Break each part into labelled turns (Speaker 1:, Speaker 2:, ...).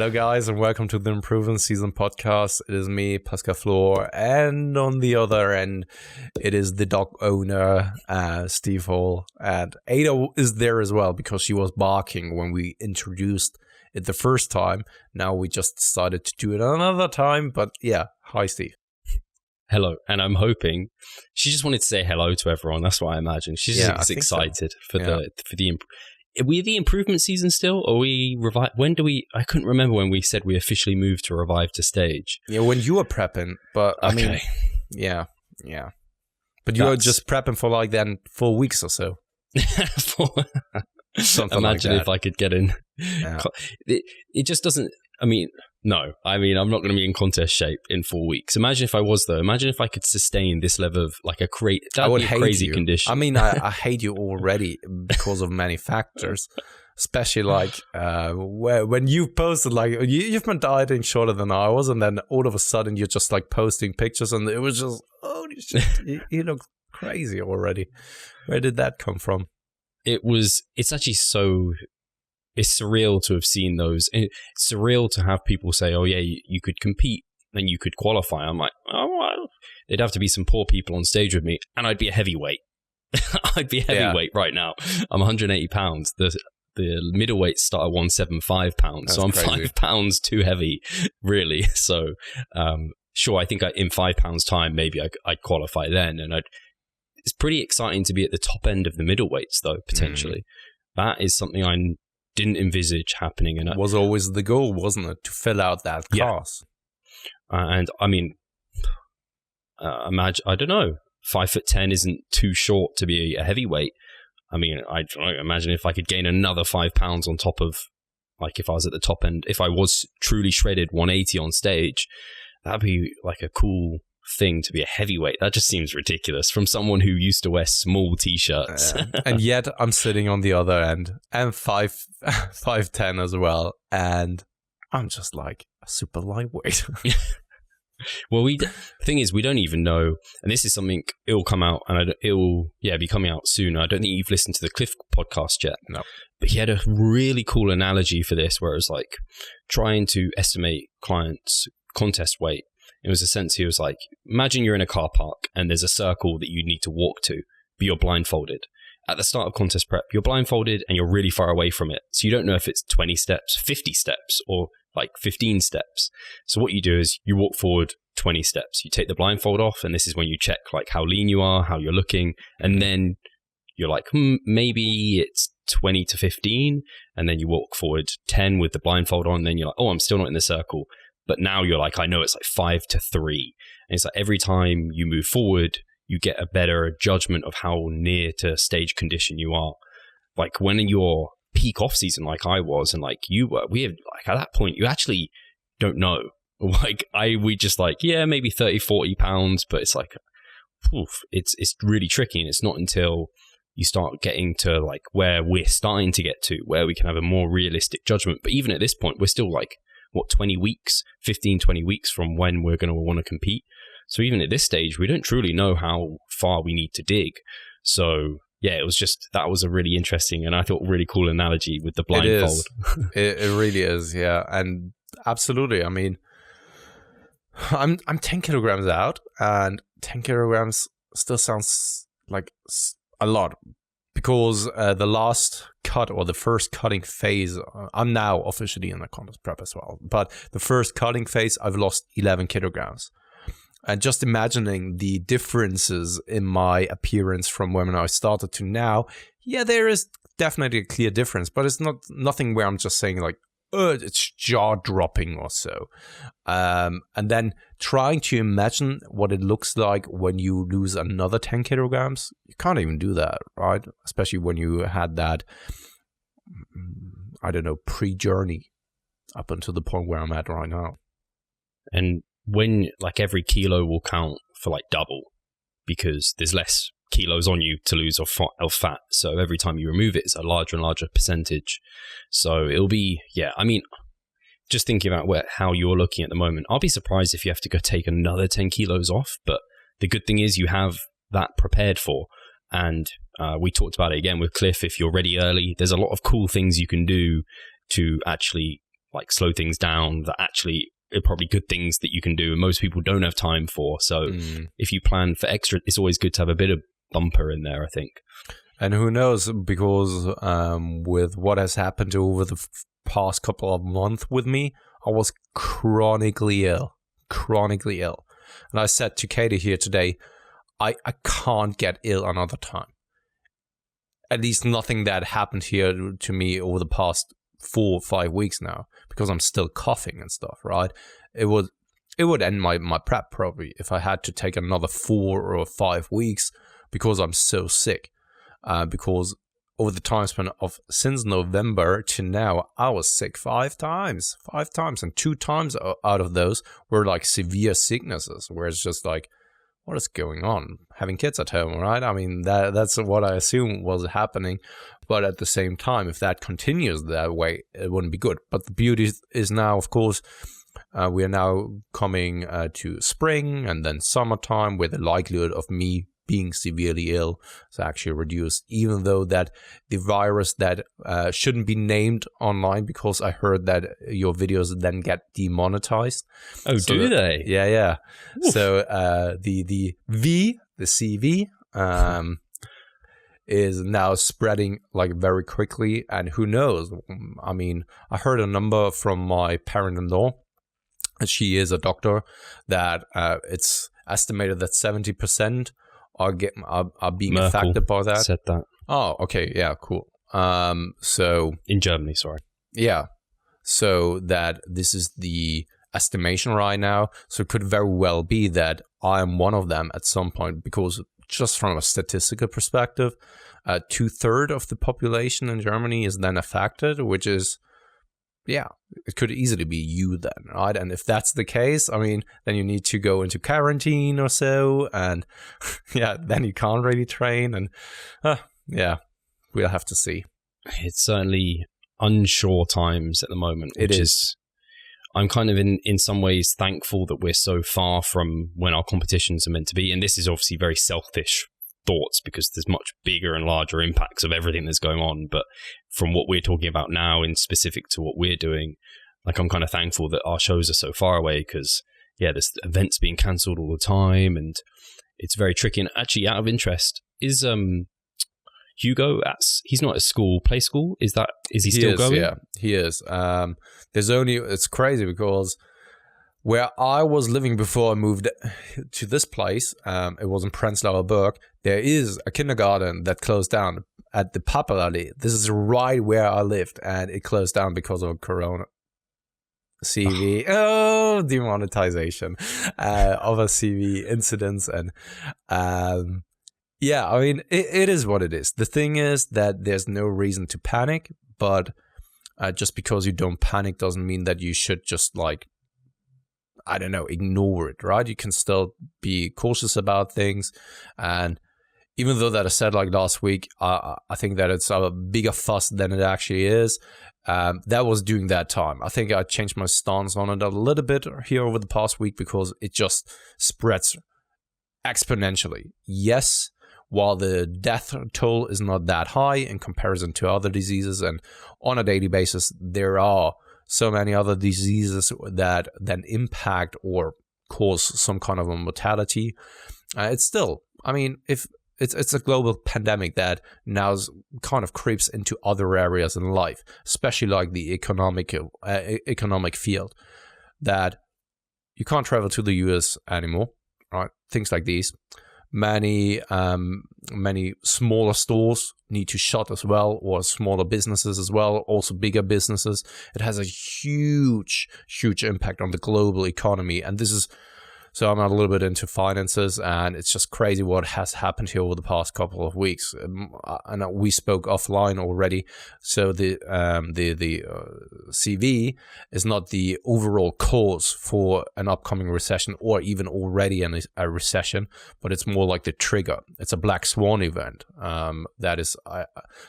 Speaker 1: Hello guys, and welcome to the Improvement Season podcast. It is me, Pascal Floor, and on the other end, it is the dog owner, Steve Hall. And Ada is there as well because she was barking when we introduced it the first time. Now we just decided to do it another time, but yeah. Hi, Steve.
Speaker 2: Hello, and I'm hoping she just wanted to say hello to everyone. That's what I imagine. She's just excited for the Are we the improvement season still? Or we revive? When do we? I couldn't remember when we said we officially moved to revive to stage.
Speaker 1: Yeah, when you were prepping, but I mean, yeah. But you were just prepping for like then 4 weeks or so. Something
Speaker 2: Imagine
Speaker 1: like that.
Speaker 2: If I could get in. Yeah. It just doesn't. I mean, no. I mean, I'm not going to be in contest shape in 4 weeks. Imagine if I was, though. Imagine if I could sustain this level of like a crazy condition.
Speaker 1: I mean, I hate you already because of many factors, especially like when you posted like you've been dieting shorter than I was, and then all of a sudden you're just like posting pictures, and it was just holy shit, you look crazy already. Where did that come from?
Speaker 2: It's actually it's surreal to have seen those. It's surreal to have people say, oh yeah, you could compete and you could qualify. I'm like, oh, well, there'd have to be some poor people on stage with me, and I'd be a heavyweight. I'd be a heavyweight right now. I'm 180 pounds. The middleweights start at 175 pounds. That's so I'm crazy. 5 pounds too heavy, really. So, sure, I think in 5 pounds time, maybe I'd qualify then. And it's pretty exciting to be at the top end of the middleweights, though, potentially. That is something I didn't envisage happening. And
Speaker 1: it was always the goal, wasn't it, to fill out that class?
Speaker 2: And I mean, imagine, I don't know, 5'10" isn't too short to be a heavyweight. I mean, I imagine if I could gain another 5 pounds on top of, like, if I was at the top end, if I was truly shredded 180 on stage, that'd be like a cool thing to be a heavyweight. That just seems ridiculous from someone who used to wear small t-shirts.
Speaker 1: And yet I'm sitting on the other end and 5'10" as well, and I'm just like a super lightweight.
Speaker 2: Well, the thing is, we don't even know, and this is something, it'll come out, and it'll be coming out soon. I don't think you've listened to the Cliff podcast yet.
Speaker 1: No.
Speaker 2: But he had a really cool analogy for this, where it was like trying to estimate clients' contest weight. It was a sense, he was like, imagine you're in a car park and there's a circle that you need to walk to, but you're blindfolded. At the start of contest prep, you're blindfolded and you're really far away from it. So you don't know if it's 20 steps, 50 steps, or like 15 steps. So what you do is you walk forward 20 steps. You take the blindfold off, and this is when you check like how lean you are, how you're looking. And then you're like, maybe it's 20 to 15. And then you walk forward 10 with the blindfold on. And then you're like, oh, I'm still not in the circle. But now you're like, I know it's like 5 to 3. And it's like every time you move forward, you get a better judgment of how near to stage condition you are. Like when in your peak off season, like I was, and like you were, we have like at that point, you actually don't know. Like we just like, yeah, maybe 30, 40 pounds, but it's like, it's really tricky. And it's not until you start getting to like where we're starting to get to, where we can have a more realistic judgment. But even at this point, we're still like, 20 weeks, 15, 20 weeks from when we're going to want to compete. So even at this stage, we don't truly know how far we need to dig. So yeah, that was a really interesting, and I thought really cool analogy with the blindfold.
Speaker 1: It really is. Yeah. And absolutely. I mean, I'm 10 kilograms out, and 10 kilograms still sounds like a lot. Because the last cut, or the first cutting phase, I'm now officially in the contest prep as well. But the first cutting phase, I've lost 11 kilograms. And just imagining the differences in my appearance from when I started to now, yeah, there is definitely a clear difference. But it's nothing where I'm just saying like, it's jaw-dropping or so. And then trying to imagine what it looks like when you lose another 10 kilograms, you can't even do that, right? Especially when you had that, I don't know, pre-journey up until the point where I'm at right now.
Speaker 2: And when, like, every kilo will count for, like, double, because there's less kilos on you to lose of fat. So every time you remove it, it's a larger and larger percentage. So it'll be, I mean, just thinking about how you're looking at the moment, I'll be surprised if you have to go take another 10 kilos off. But the good thing is you have that prepared for. And we talked about it again with Cliff. If you're ready early, there's a lot of cool things you can do to actually like slow things down that actually are probably good things that you can do and most people don't have time for. So if you plan for extra, it's always good to have a bit of bumper in there, I think.
Speaker 1: And who knows, because with what has happened over the past couple of months with me, I was chronically ill. And I said to Katie here today, I can't get ill another time. At least nothing that happened here to me over the past 4 or 5 weeks now, because I'm still coughing and stuff, right? It would end my prep probably if I had to take another 4 or 5 weeks because I'm so sick. Because over the time span of since November to now, I was sick 5 times, and 2 times out of those were like severe sicknesses, where it's just like, what is going on? Having kids at home, right? I mean, that's what I assume was happening. But at the same time, if that continues that way, it wouldn't be good. But the beauty is now, of course, we are now coming to spring and then summertime, where the likelihood of me being severely ill is actually reduced, even though that the virus that shouldn't be named online, because I heard that your videos then get demonetized.
Speaker 2: Oh, so do they?
Speaker 1: Yeah.
Speaker 2: Oof.
Speaker 1: So the CV is now spreading like very quickly, and who knows? I mean, I heard a number from my parent-in-law, and she is a doctor, that it's estimated that 70% are being
Speaker 2: Merkel
Speaker 1: affected by that.
Speaker 2: Said that.
Speaker 1: Oh, okay, yeah, cool. So
Speaker 2: in Germany, sorry.
Speaker 1: Yeah, so that this is the estimation right now. So it could very well be that I am one of them at some point, because just from a statistical perspective, 2/3 of the population in Germany is then affected, which is, yeah, it could easily be you then, right? And if that's the case, I mean, then you need to go into quarantine or so, and yeah, then you can't really train, and yeah, we'll have to see.
Speaker 2: It's certainly unsure times at the moment, which is I'm kind of in some ways thankful that we're so far from when our competitions are meant to be. And this is obviously very selfish thoughts, because there's much bigger and larger impacts of everything that's going on. But from what we're talking about now, in specific to what we're doing, like, I'm kind of thankful that our shows are so far away, because yeah, there's events being cancelled all the time, and it's very tricky. And actually, out of interest, is Hugo he's not at school, play school? Is he still going?
Speaker 1: Yeah, he is. It's crazy, because where I was living before I moved to this place, it was in Prenzlauer Berg, there is a kindergarten that closed down at the Papperallee. This is right where I lived, and it closed down because of Corona. CV, demonetization of a CV incidents. And yeah, I mean, it is what it is. The thing is that there's no reason to panic, but just because you don't panic doesn't mean that you should just, like, I don't know, ignore it, right? You can still be cautious about things. And even though that I said, like, last week, I think that it's a bigger fuss than it actually is. That was during that time. I think I changed my stance on it a little bit here over the past week, because it just spreads exponentially. Yes, while the death toll is not that high in comparison to other diseases, and on a daily basis, there are so many other diseases that then impact or cause some kind of a mortality. It's still, I mean, if it's a global pandemic that now kind of creeps into other areas in life, especially like the economic field, that you can't travel to the US anymore, right? Things like these. Many smaller stores need to shut as well, or smaller businesses as well, also bigger businesses. It has a huge impact on the global economy. And this is, so I'm a little bit into finances, and it's just crazy what has happened here over the past couple of weeks. And we spoke offline already. So the CV is not the overall cause for an upcoming recession, or even already a recession, but it's more like the trigger. It's a black swan event.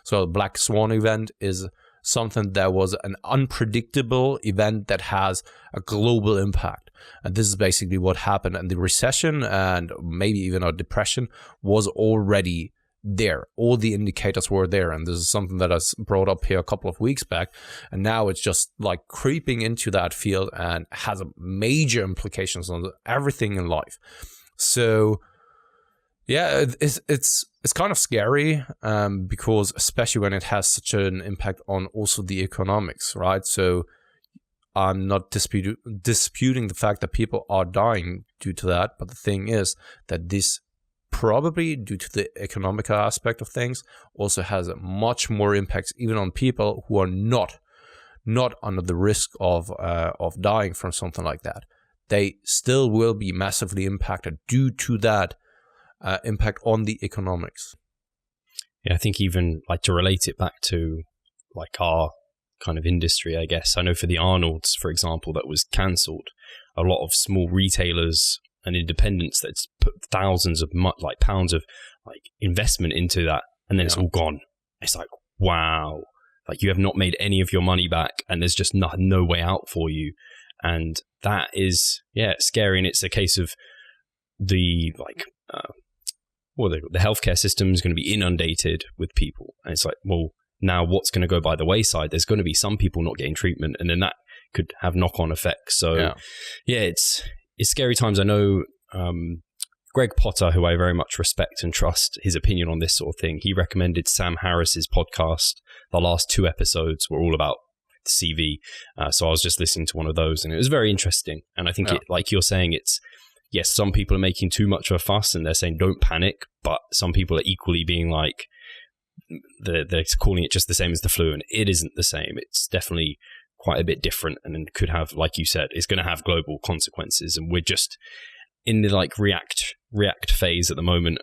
Speaker 1: So a black swan event is something that was an unpredictable event that has a global impact. And this is basically what happened. And the recession, and maybe even a depression, was already there. All the indicators were there. And this is something that I brought up here a couple of weeks back. And now it's just like creeping into that field and has major implications on everything in life. So yeah, it's kind of scary because especially when it has such an impact on also the economics, right? So I'm not disputing the fact that people are dying due to that, but the thing is that this probably, due to the economic aspect of things, also has a much more impact even on people who are not under the risk of dying from something like that. They still will be massively impacted due to that impact on the economics.
Speaker 2: Yeah, I think even like to relate it back to like our kind of industry, I guess. I know for the Arnold's, for example, that was cancelled, a lot of small retailers and independents that's put thousands of pounds of like investment into that, and then it's all gone. It's like, wow, like you have not made any of your money back, and there's just no way out for you. And that is, scary. And it's a case of the the healthcare system is going to be inundated with people. And it's like, well, now what's going to go by the wayside? There's going to be some people not getting treatment, and then that could have knock-on effects. So it's scary times. I know Greg Potter, who I very much respect and trust his opinion on this sort of thing, he recommended Sam Harris's podcast. The last 2 episodes were all about the CV. So I was just listening to one of those, and it was very interesting. And I think it, like you're saying, it's, yes, some people are making too much of a fuss and they're saying don't panic, but some people are equally being like, they're calling it just the same as the flu, and it isn't the same. It's definitely quite a bit different, and could have, like you said, it's going to have global consequences. And we're just in the like react phase at the moment.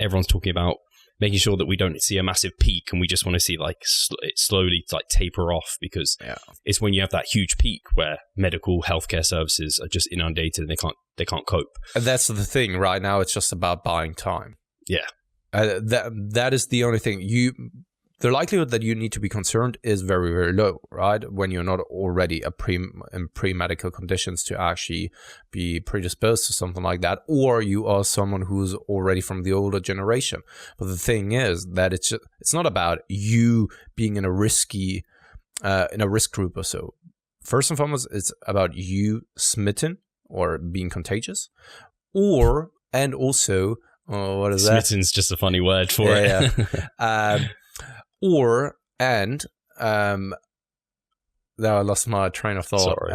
Speaker 2: Everyone's talking about making sure that we don't see a massive peak, and we just want to see like it slowly like taper off, because it's when you have that huge peak where medical healthcare services are just inundated and they can't cope.
Speaker 1: And that's the thing. Right now, it's just about buying time.
Speaker 2: Yeah.
Speaker 1: That is the only thing. The likelihood that you need to be concerned is very, very low, right? When you're not already in pre-medical conditions to actually be predisposed to something like that, or you are someone who's already from the older generation. But the thing is that it's not about you being in a risk group or so. First and foremost, it's about you smitten or being contagious, and also. Oh, what is that?
Speaker 2: Smitten's just a funny word for it.
Speaker 1: Yeah. Now I lost my train of thought.
Speaker 2: Sorry.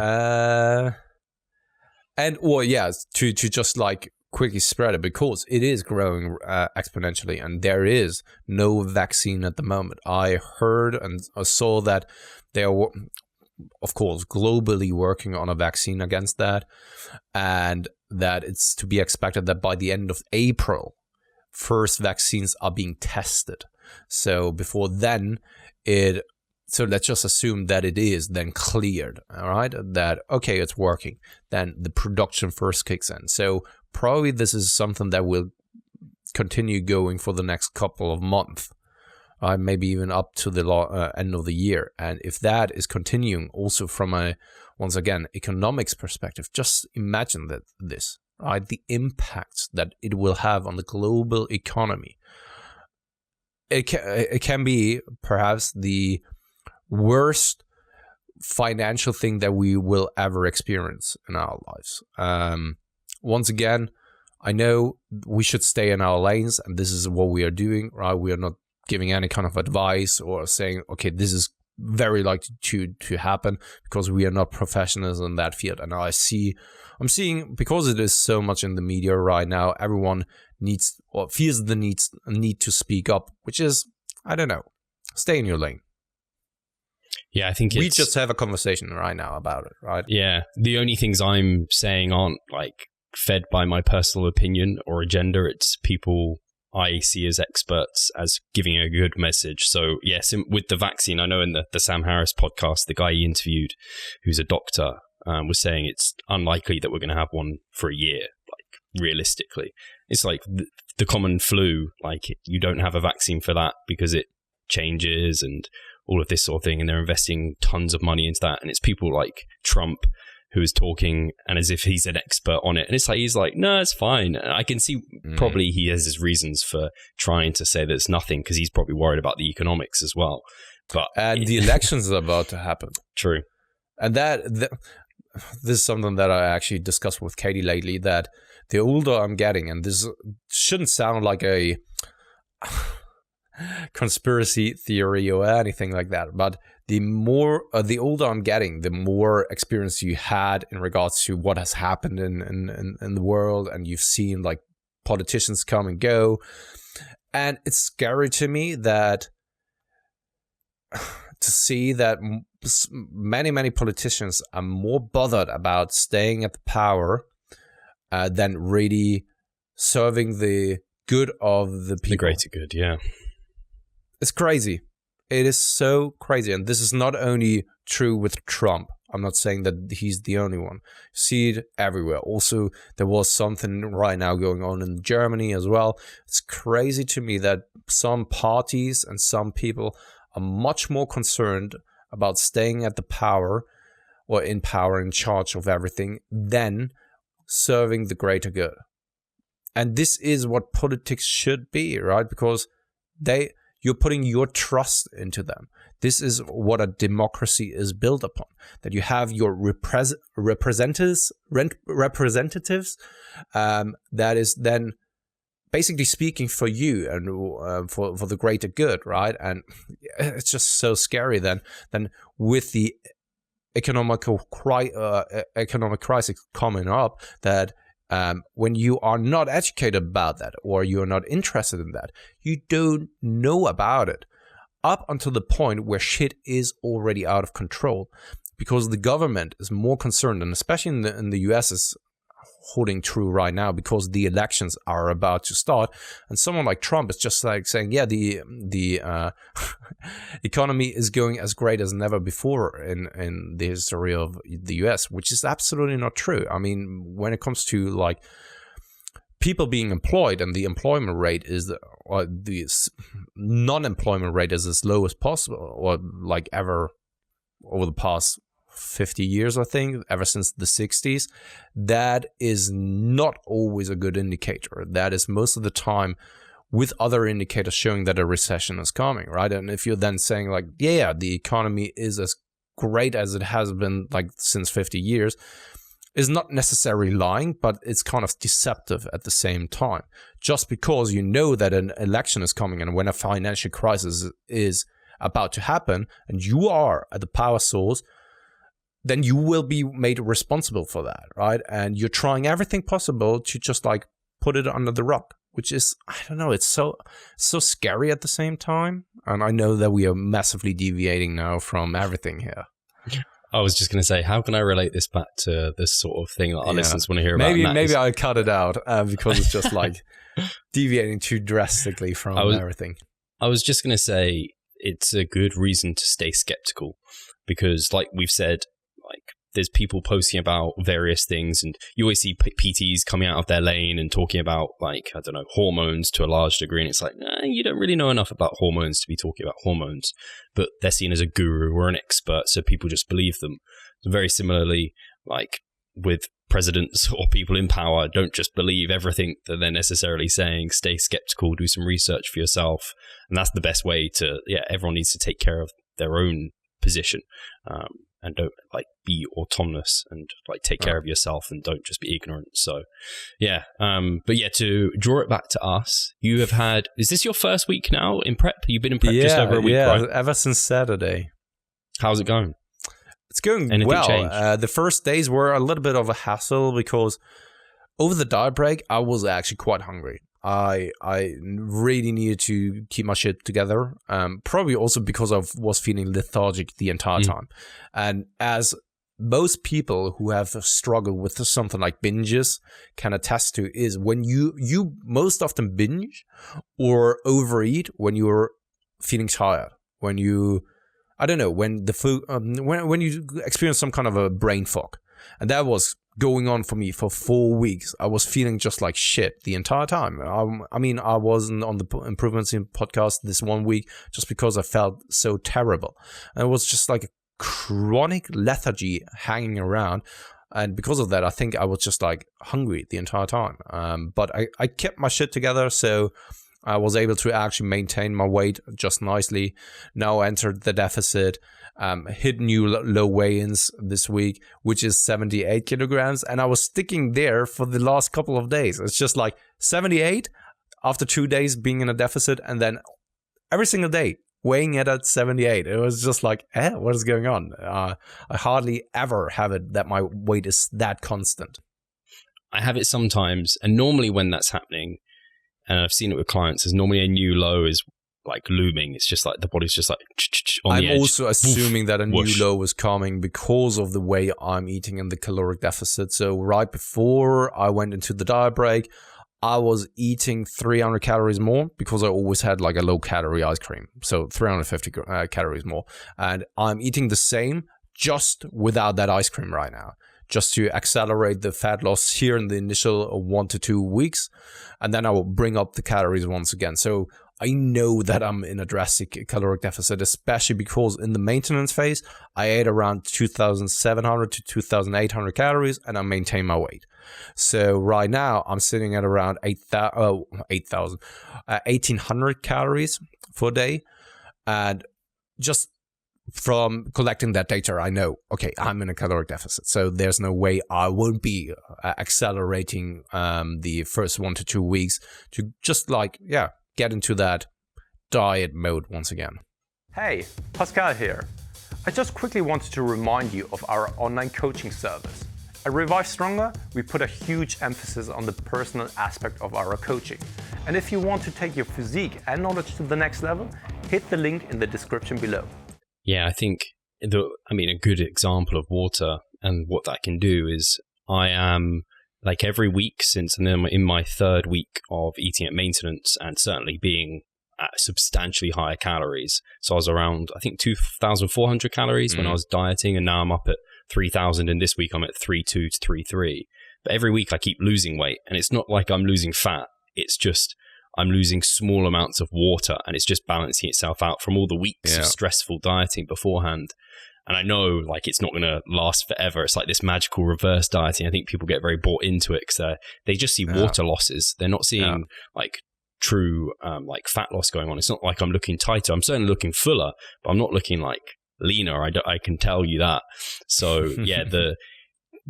Speaker 1: To just like quickly spread it, because it is growing exponentially, and there is no vaccine at the moment. I heard and I saw that they are, of course, globally working on a vaccine against that, and that it's to be expected that by the end of April, first vaccines are being tested. So before then, so let's just assume that it is then cleared, all right? That, okay, it's working. Then the production first kicks in. So probably this is something that will continue going for the next couple of months, maybe even up to the end of the year. And if that is continuing also from a, once again, economics perspective, just imagine this, right? The impact that it will have on the global economy. It can be perhaps the worst financial thing that we will ever experience in our lives. Once again, I know we should stay in our lanes, and this is what we are doing, right? We are not giving any kind of advice or saying, okay, this is very likely to happen, because we are not professionals in that field. And I'm seeing, because it is so much in the media right now, everyone needs or feels the need to speak up, which is, I don't know, stay in your lane.
Speaker 2: Yeah, I think
Speaker 1: we just have a conversation right now about it, right?
Speaker 2: Yeah, the only things I'm saying aren't like fed by my personal opinion or agenda. It's people I see as experts as giving a good message. So yes, with the vaccine, I know in the Sam Harris podcast, the guy he interviewed, who's a doctor, was saying it's unlikely that we're going to have one for a year, like realistically. It's like the common flu, like you don't have a vaccine for that because it changes and all of this sort of thing. And they're investing tons of money into that. And it's people like Trump who is talking and as if he's an expert on it. And it's like, he's like, no, it's fine. And I can see probably he has his reasons for trying to say that it's nothing because he's probably worried about the economics as well.
Speaker 1: And the elections are about to happen.
Speaker 2: True.
Speaker 1: And this is something that I actually discussed with Katie lately, that the older I'm getting, and this shouldn't sound like a conspiracy theory or anything like that, but the older I'm getting, the more experience you had in regards to what has happened in the world, and you've seen like politicians come and go, and it's scary to me that to see that many politicians are more bothered about staying at the power than really serving the good of the people.
Speaker 2: The greater good, yeah.
Speaker 1: It's crazy. It is so crazy. And this is not only true with Trump. I'm not saying that he's the only one. You see it everywhere. Also, there was something right now going on in Germany as well. It's crazy to me that some parties and some people are much more concerned about staying at the power or in power, in charge of everything, than serving the greater good. And this is what politics should be, right? Because you're putting your trust into them. This is what a democracy is built upon, that you have your representatives that is then basically speaking for you and for the greater good, right? And it's just so scary then with the economic crisis coming up, that when you are not educated about that, or you're not interested in that, you don't know about it up until the point where shit is already out of control, because the government is more concerned, and especially in the US is holding true right now, because the elections are about to start, and someone like Trump is just like saying, yeah, the economy is going as great as never before in the history of the US, which is absolutely not true. I mean, when it comes to like people being employed, and the employment rate is the non-employment rate is as low as possible, or like ever over the past 50 years, I think, ever since the 60s, that is not always a good indicator. That is most of the time with other indicators showing that a recession is coming, right? And if you're then saying like, yeah, the economy is as great as it has been like since 50 years, is not necessarily lying, but it's kind of deceptive at the same time. Just because you know that an election is coming, and when a financial crisis is about to happen, and you are at the power source, then you will be made responsible for that, right? And you're trying everything possible to just like put it under the rug, which is, I don't know, it's so scary at the same time. And I know that we are massively deviating now from everything here.
Speaker 2: I was just going to say, how can I relate this back to this sort of thing that our listeners want to hear about?
Speaker 1: Maybe I'll cut it out because it's just like deviating too drastically from everything.
Speaker 2: I was just going to say, it's a good reason to stay skeptical, because like we've said, like there's people posting about various things, and you always see PTs coming out of their lane and talking about like, I don't know, hormones to a large degree. And it's like, you don't really know enough about hormones to be talking about hormones, but they're seen as a guru or an expert. So people just believe them. So very similarly, like with presidents or people in power, don't just believe everything that they're necessarily saying. Stay skeptical, do some research for yourself. And that's the best way to, everyone needs to take care of their own position. And don't like be autonomous, and like take care of yourself, and don't just be ignorant. So but to draw it back to us, you have had, is this your first week now in prep? You've been in prep just over a week, right?
Speaker 1: Ever since Saturday.
Speaker 2: How's it going?
Speaker 1: It's going well. The first days were a little bit of a hassle because over the diet break, I was actually quite hungry. I really needed to keep my shit together. Probably also because I was feeling lethargic the entire time. And as most people who have struggled with something like binges can attest to, is when you most often binge or overeat when you're feeling tired, when you, I don't know, when the food, when you experience some kind of a brain fog. And that was going on for me for 4 weeks. I was feeling just like shit the entire time. I mean, I wasn't on the Improvements in podcast this 1 week just because I felt so terrible. And it was just like a chronic lethargy hanging around. And because of that, I think I was just like hungry the entire time. But I kept my shit together, so I was able to actually maintain my weight just nicely. Now entered the deficit, hit new low weigh-ins this week, which is 78 kilograms. And I was sticking there for the last couple of days. It's just like 78 after 2 days being in a deficit, and then every single day weighing it at 78. It was just like, what is going on? I hardly ever have it that my weight is that constant.
Speaker 2: I have it sometimes, and normally when that's happening, and I've seen it with clients, is normally a new low is like looming. It's just like the body's just like on the edge.
Speaker 1: I'm also assuming that a new low is coming because of the way I'm eating in the caloric deficit. So right before I went into the diet break, I was eating 300 calories more because I always had like a low calorie ice cream. So 350 calories more. And I'm eating the same just without that ice cream right now, just to accelerate the fat loss here in the initial 1 to 2 weeks. And then I will bring up the calories once again. So I know that I'm in a drastic caloric deficit, especially because in the maintenance phase, I ate around 2,700 to 2,800 calories and I maintain my weight. So right now I'm sitting at around 1,800 calories for a day. And just from collecting that data, I know, okay, I'm in a caloric deficit. So there's no way I won't be accelerating the first 1 to 2 weeks to just get into that diet mode once again.
Speaker 3: Hey, Pascal here. I just quickly wanted to remind you of our online coaching service. At Revive Stronger, we put a huge emphasis on the personal aspect of our coaching. And if you want to take your physique and knowledge to the next level, hit the link in the description below.
Speaker 2: Yeah, I think, a good example of water and what that can do is I am, like every week since I'm in my 3rd week of eating at maintenance and certainly being at substantially higher calories. So I was around, I think, 2,400 calories when I was dieting, and now I'm up at 3,000, and this week I'm at 3.2 to 3.3. But every week I keep losing weight, and it's not like I'm losing fat. It's just I'm losing small amounts of water, and it's just balancing itself out from all the weeks of stressful dieting beforehand. And I know like it's not going to last forever. It's like this magical reverse dieting. I think people get very bought into it because they just see water losses. They're not seeing like true like fat loss going on. It's not like I'm looking tighter. I'm certainly looking fuller, but I'm not looking like leaner. I can tell you that. So yeah,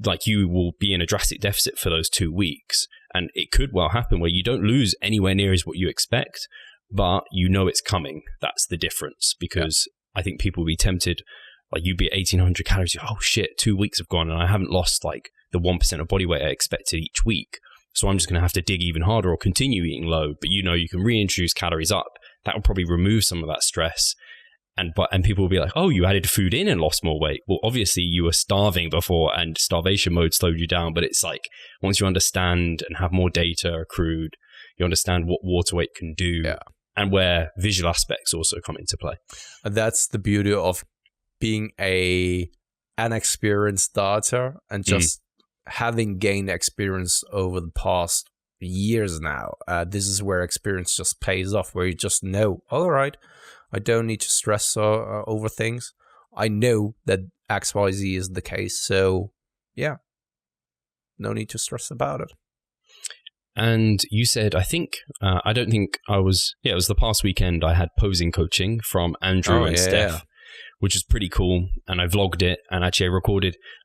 Speaker 2: like you will be in a drastic deficit for those 2 weeks, and it could well happen where you don't lose anywhere near as what you expect, but you know it's coming. That's the difference, because I think people will be tempted, like you'd be at 1,800 calories. Oh shit, 2 weeks have gone and I haven't lost like the 1% of body weight I expected each week. So I'm just going to have to dig even harder or continue eating low. But you know, you can reintroduce calories up. That will probably remove some of that stress. And people will be like, oh, you added food in and lost more weight. Well, obviously you were starving before and starvation mode slowed you down. But it's like, once you understand and have more data accrued, you understand what water weight can do and where visual aspects also come into play.
Speaker 1: And that's the beauty of being an experienced dieter and just having gained experience over the past years now. This is where experience just pays off, where you just know, all right, I don't need to stress over things. I know that XYZ is the case. So yeah, no need to stress about it.
Speaker 2: And you said, I think, I don't think I was, it was the past weekend I had posing coaching from Andrew and Steph, which is pretty cool. And I vlogged it, and actually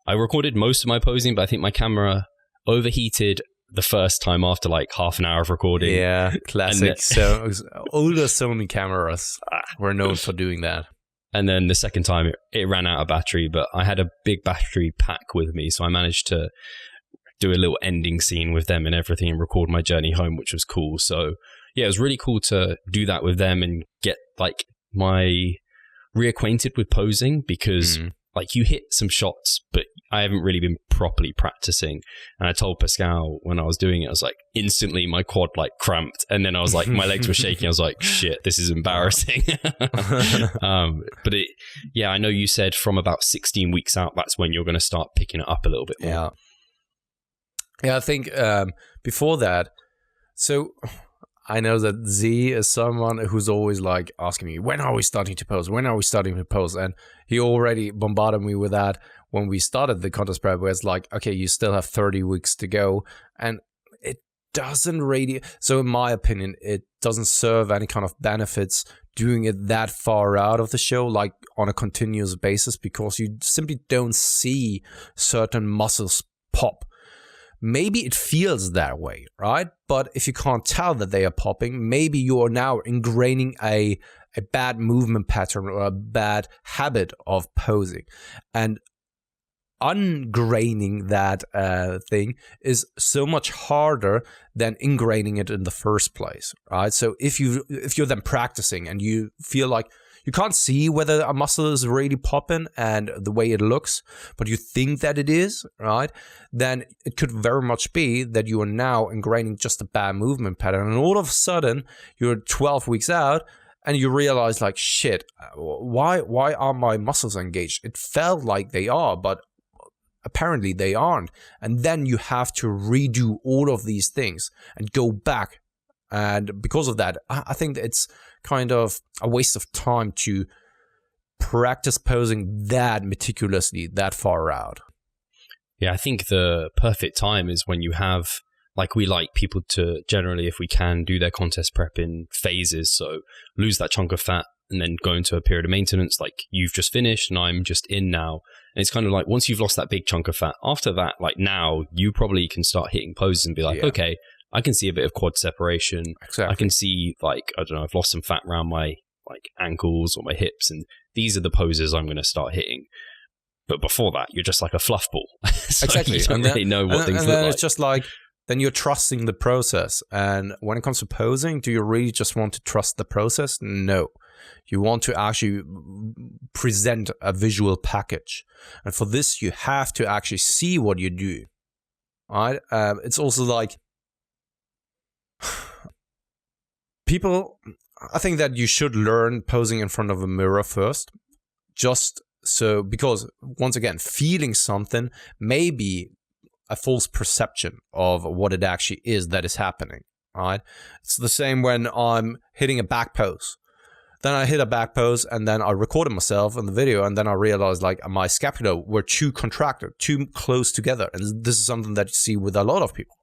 Speaker 2: I recorded most of my posing, but I think my camera overheated the first time after like half an hour of recording.
Speaker 1: Yeah, classic. So older Sony cameras were known for doing that.
Speaker 2: And then the second time it ran out of battery, but I had a big battery pack with me, so I managed to do a little ending scene with them and everything and record my journey home, which was cool. So yeah, it was really cool to do that with them and get like reacquainted with posing, because like you hit some shots, but I haven't really been properly practicing. And I told Pascal when I was doing it, I was like, instantly my quad like cramped. And then I was like, my legs were shaking. I was like, shit, this is embarrassing. But I know you said from about 16 weeks out, that's when you're going to start picking it up a little bit more.
Speaker 1: Yeah, I think before that, so I know that Z is someone who's always like asking me, when are we starting to pose? When are we starting to pose? And he already bombarded me with that when we started the contest prep, where it's like, okay, you still have 30 weeks to go. And it doesn't really, so in my opinion, it doesn't serve any kind of benefits doing it that far out of the show, like on a continuous basis, because you simply don't see certain muscles pop. Maybe it feels that way, right? But if you can't tell that they are popping, maybe you are now ingraining a bad movement pattern or a bad habit of posing. And ungraining that thing is so much harder than ingraining it in the first place, right? So if you're then practicing and you feel like you can't see whether a muscle is really popping and the way it looks, but you think that it is, right? Then it could very much be that you are now ingraining just a bad movement pattern. And all of a sudden, you're 12 weeks out and you realize like, shit, why are my muscles engaged? It felt like they are, but apparently they aren't. And then you have to redo all of these things and go back. And because of that, I think that it's kind of a waste of time to practice posing that meticulously, that far out.
Speaker 2: Yeah, I think the perfect time is when you have, like, we like people to generally, if we can, do their contest prep in phases. So lose that chunk of fat and then go into a period of maintenance, like you've just finished and I'm just in now. And it's kind of like, once you've lost that big chunk of fat, after that, like now, you probably can start hitting poses and be like, okay, I can see a bit of quad separation.
Speaker 1: Exactly. I
Speaker 2: can see, like, I don't know, I've lost some fat around my like ankles or my hips, and these are the poses I'm going to start hitting. But before that, you're just like a fluff ball. So
Speaker 1: exactly.
Speaker 2: You don't really know what things look like.
Speaker 1: It's just like, then you're trusting the process. And when it comes to posing, do you really just want to trust the process? No. You want to actually present a visual package. And for this, you have to actually see what you do. Right? It's also like, people, I think that you should learn posing in front of a mirror first, just so, because once again, feeling something may be a false perception of what it actually is that is happening, right? It's the same when I'm hitting a back pose. Then I hit a back pose and then I recorded myself in the video, and then I realized like my scapula were too contracted, too close together. And this is something that you see with a lot of people,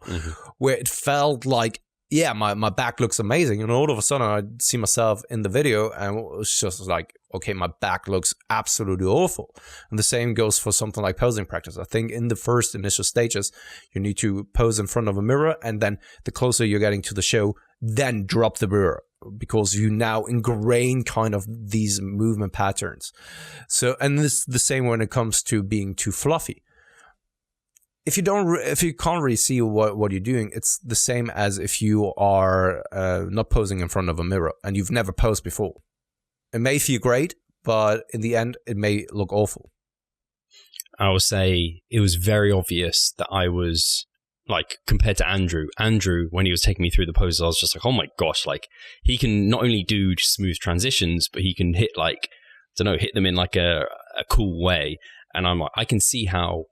Speaker 1: where it felt like, yeah, my back looks amazing. And all of a sudden I see myself in the video and it was just like, okay, my back looks absolutely awful. And the same goes for something like posing practice. I think in the first initial stages, you need to pose in front of a mirror, and then the closer you're getting to the show, then drop the mirror, because you now ingrain kind of these movement patterns. So, and this is the same when it comes to being too fluffy. If you can't really see what you're doing, it's the same as if you are not posing in front of a mirror and you've never posed before. It may feel great, but in the end, it may look awful.
Speaker 2: I would say it was very obvious that I was, like, compared to Andrew, when he was taking me through the poses, I was just like, oh my gosh, like, he can not only do smooth transitions, but he can hit, like, I don't know, hit them in like a cool way. And I'm like, I can see how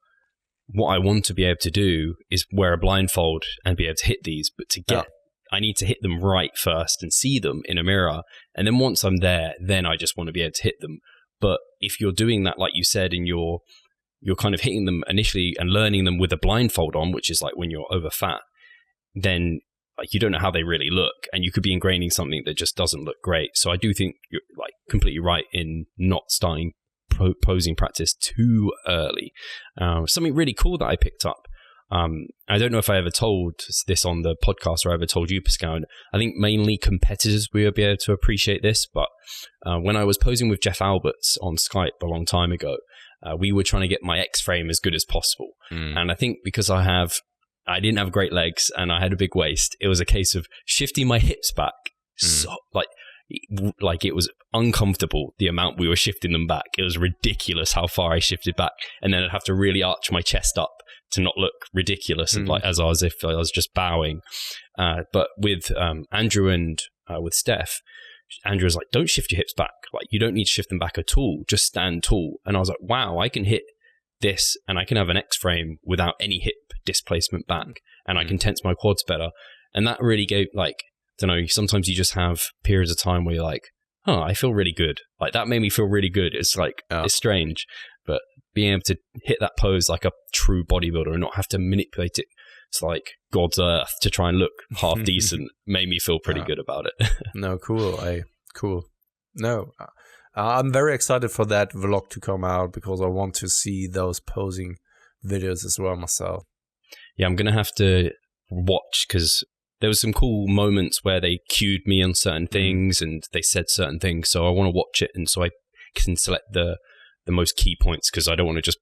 Speaker 2: what I want to be able to do is wear a blindfold and be able to hit these, but to get, I need to hit them right first and see them in a mirror. And then once I'm there, then I just want to be able to hit them. But if you're doing that, like you said, and you're kind of hitting them initially and learning them with a blindfold on, which is like when you're over fat, then like you don't know how they really look, and you could be ingraining something that just doesn't look great. So I do think you're like completely right in not starting posing practice too early. Something really cool that I picked up. I don't know if I ever told this on the podcast or I ever told you, Pascal. And I think mainly competitors will be able to appreciate this. But when I was posing with Jeff Alberts on Skype a long time ago, we were trying to get my X frame as good as possible. And I think because I didn't have great legs and I had a big waist, it was a case of shifting my hips back. So like it was uncomfortable, the amount we were shifting them back. It was ridiculous how far I shifted back. And then I'd have to really arch my chest up to not look ridiculous, and like as if I was just bowing. But with Andrew and with Steph, Andrew was like, don't shift your hips back. Like, you don't need to shift them back at all. Just stand tall. And I was like, wow, I can hit this and I can have an X frame without any hip displacement back, and I can tense my quads better. And that really gave, like, don't know, sometimes you just have periods of time where you're like, oh, I feel really good. Like that made me feel really good. It's like, it's strange, but being able to hit that pose like a true bodybuilder and not have to manipulate it, it's like God's earth to try and look half decent, made me feel pretty good about it.
Speaker 1: No, cool. Cool. No, I'm very excited for that vlog to come out because I want to see those posing videos as well myself.
Speaker 2: Yeah, I'm going to have to watch because there was some cool moments where they cued me on certain things and they said certain things. So I want to watch it and so I can select the most key points because I don't want to just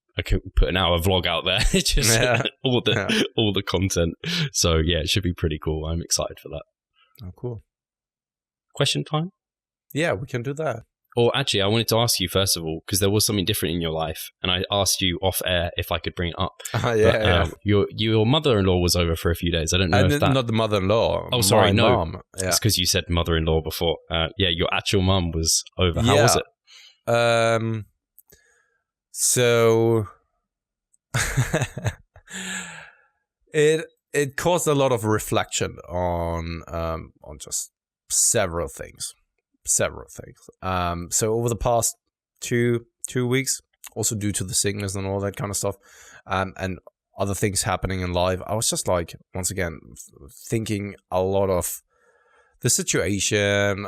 Speaker 2: put an hour vlog out there. Just all the content. So yeah, it should be pretty cool. I'm excited for that.
Speaker 1: Oh, cool.
Speaker 2: Question time?
Speaker 1: Yeah, we can do that.
Speaker 2: Or actually, I wanted to ask you first of all, because there was something different in your life, and I asked you off air if I could bring it up. Your mother-in-law was over for a few days. I don't know if that...
Speaker 1: Not the mother-in-law.
Speaker 2: Oh, sorry, no.
Speaker 1: Mom. Yeah.
Speaker 2: It's because you said mother-in-law before. Your actual mum was over. How was it?
Speaker 1: So it caused a lot of reflection on just several things. So over the past two weeks, also due to the sickness and all that kind of stuff, and other things happening in life, I was just like, once again, thinking a lot of the situation,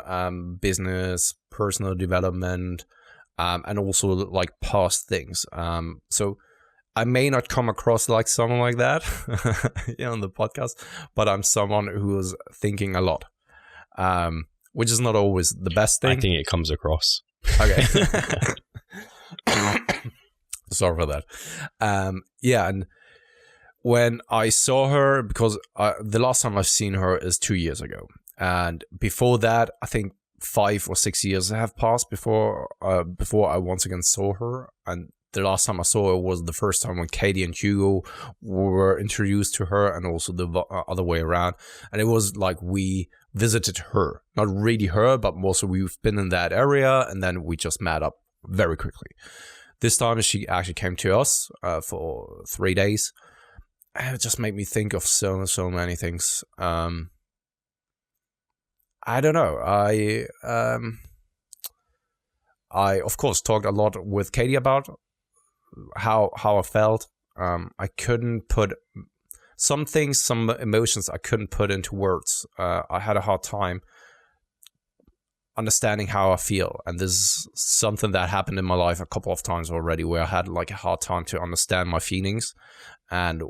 Speaker 1: business, personal development, and also like past things. So I may not come across like someone like that on the podcast, but I'm someone who is thinking a lot. Which is not always the best thing.
Speaker 2: I think it comes across.
Speaker 1: Okay. Sorry for that. And when I saw her, because the last time I've seen her is 2 years ago. And before that, I think 5 or 6 years have passed before I once again saw her. And the last time I saw her was the first time when Katie and Hugo were introduced to her, and also the other way around. And it was like we visited her, not really her, but also we've been in that area, and then we just met up very quickly. This time she actually came to us for 3 days, and it just made me think of so many things. I don't know. I of course talked a lot with Katie about how I felt. I couldn't put some things, some emotions I couldn't put into words. I had a hard time understanding how I feel. And this is something that happened in my life a couple of times already, where I had like a hard time to understand my feelings and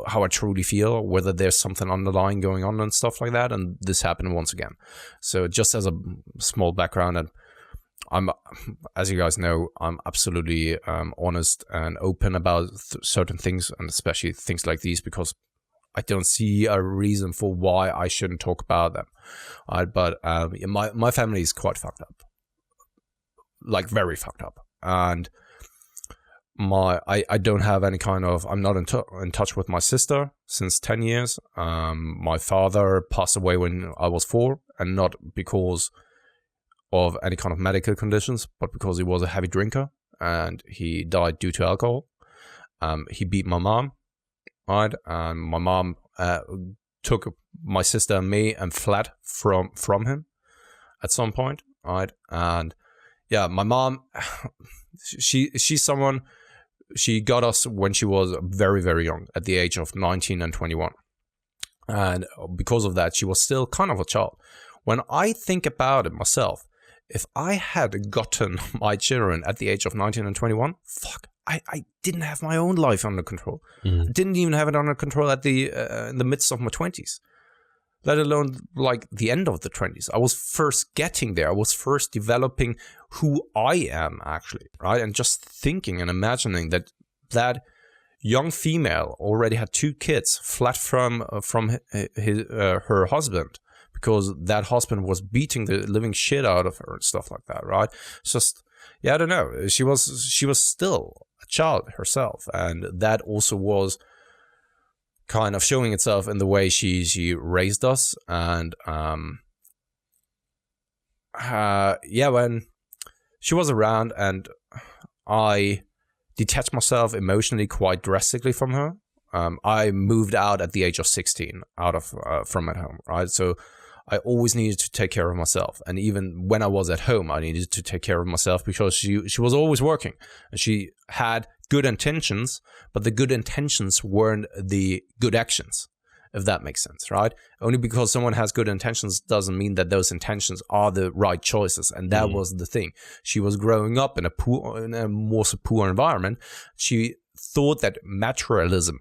Speaker 1: how I truly feel, whether there's something underlying going on and stuff like that. And this happened once again. So just as a small background, and I'm, as you guys know, I'm absolutely honest and open about certain things, and especially things like these, because I don't see a reason for why I shouldn't talk about them. But my family is quite fucked up, like very fucked up, and I don't have any kind of, I'm not in touch with my sister since 10 years. My father passed away when I was 4, and not because of any kind of medical conditions, but because he was a heavy drinker and he died due to alcohol. He beat my mom, right? And my mom took my sister and me and fled from him at some point, right? And yeah, my mom, she's someone, she got us when she was very, very young, at the age of 19 and 21. And because of that, she was still kind of a child. When I think about it myself, if I had gotten my children at the age of 19 and 21, fuck, I didn't have my own life under control. I didn't even have it under control at in the midst of my 20s, let alone like the end of the 20s. I was first getting there. I was first developing who I am actually, right? And just thinking and imagining that young female already had 2 kids, fled from her husband, because that husband was beating the living shit out of her and stuff like that, right? It's just, yeah, I don't know. She was still a child herself, and that also was kind of showing itself in the way she raised us. And when she was around, and I detached myself emotionally quite drastically from her. I moved out at the age of 16 out of from at home, right? So I always needed to take care of myself. And even when I was at home, I needed to take care of myself because she was always working. And she had good intentions, but the good intentions weren't the good actions, if that makes sense, right? Only because someone has good intentions doesn't mean that those intentions are the right choices. And that was the thing. She was growing up in a more poor environment. She thought that materialism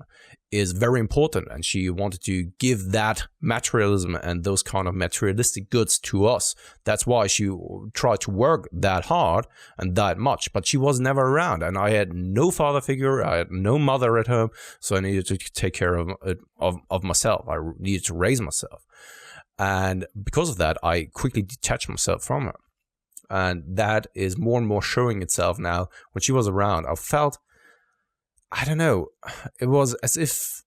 Speaker 1: is very important, and she wanted to give that materialism and those kind of materialistic goods to us. That's why she tried to work that hard and that much, but she was never around, and I had no father figure, I had no mother at home, so I needed to take care of myself. I needed to raise myself, and because of that, I quickly detached myself from her, and that is more and more showing itself now. When she was around, I felt, I don't know, it was as if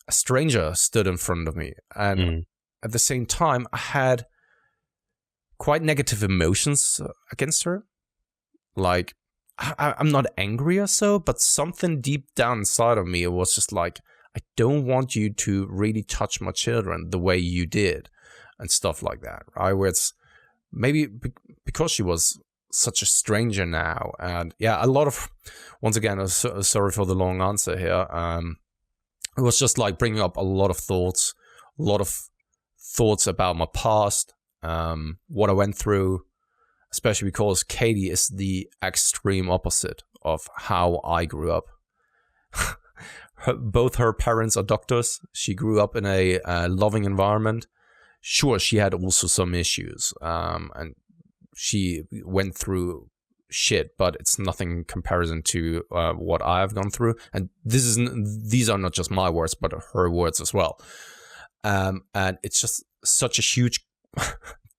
Speaker 1: a stranger stood in front of me. And at the same time, I had quite negative emotions against her. Like, I'm not angry or so, but something deep down inside of me, it was just like, I don't want you to really touch my children the way you did and stuff like that, right? Where it's maybe because she was such a stranger now, and yeah, a lot of, once again, sorry for the long answer here, it was just like bringing up a lot of thoughts about my past, what I went through, especially because Katie is the extreme opposite of how I grew up. Both her parents are doctors. She grew up in a loving environment. Sure, she had also some issues, and she went through shit, but it's nothing in comparison to what I've gone through. And these are not just my words, but her words as well. And it's just such a huge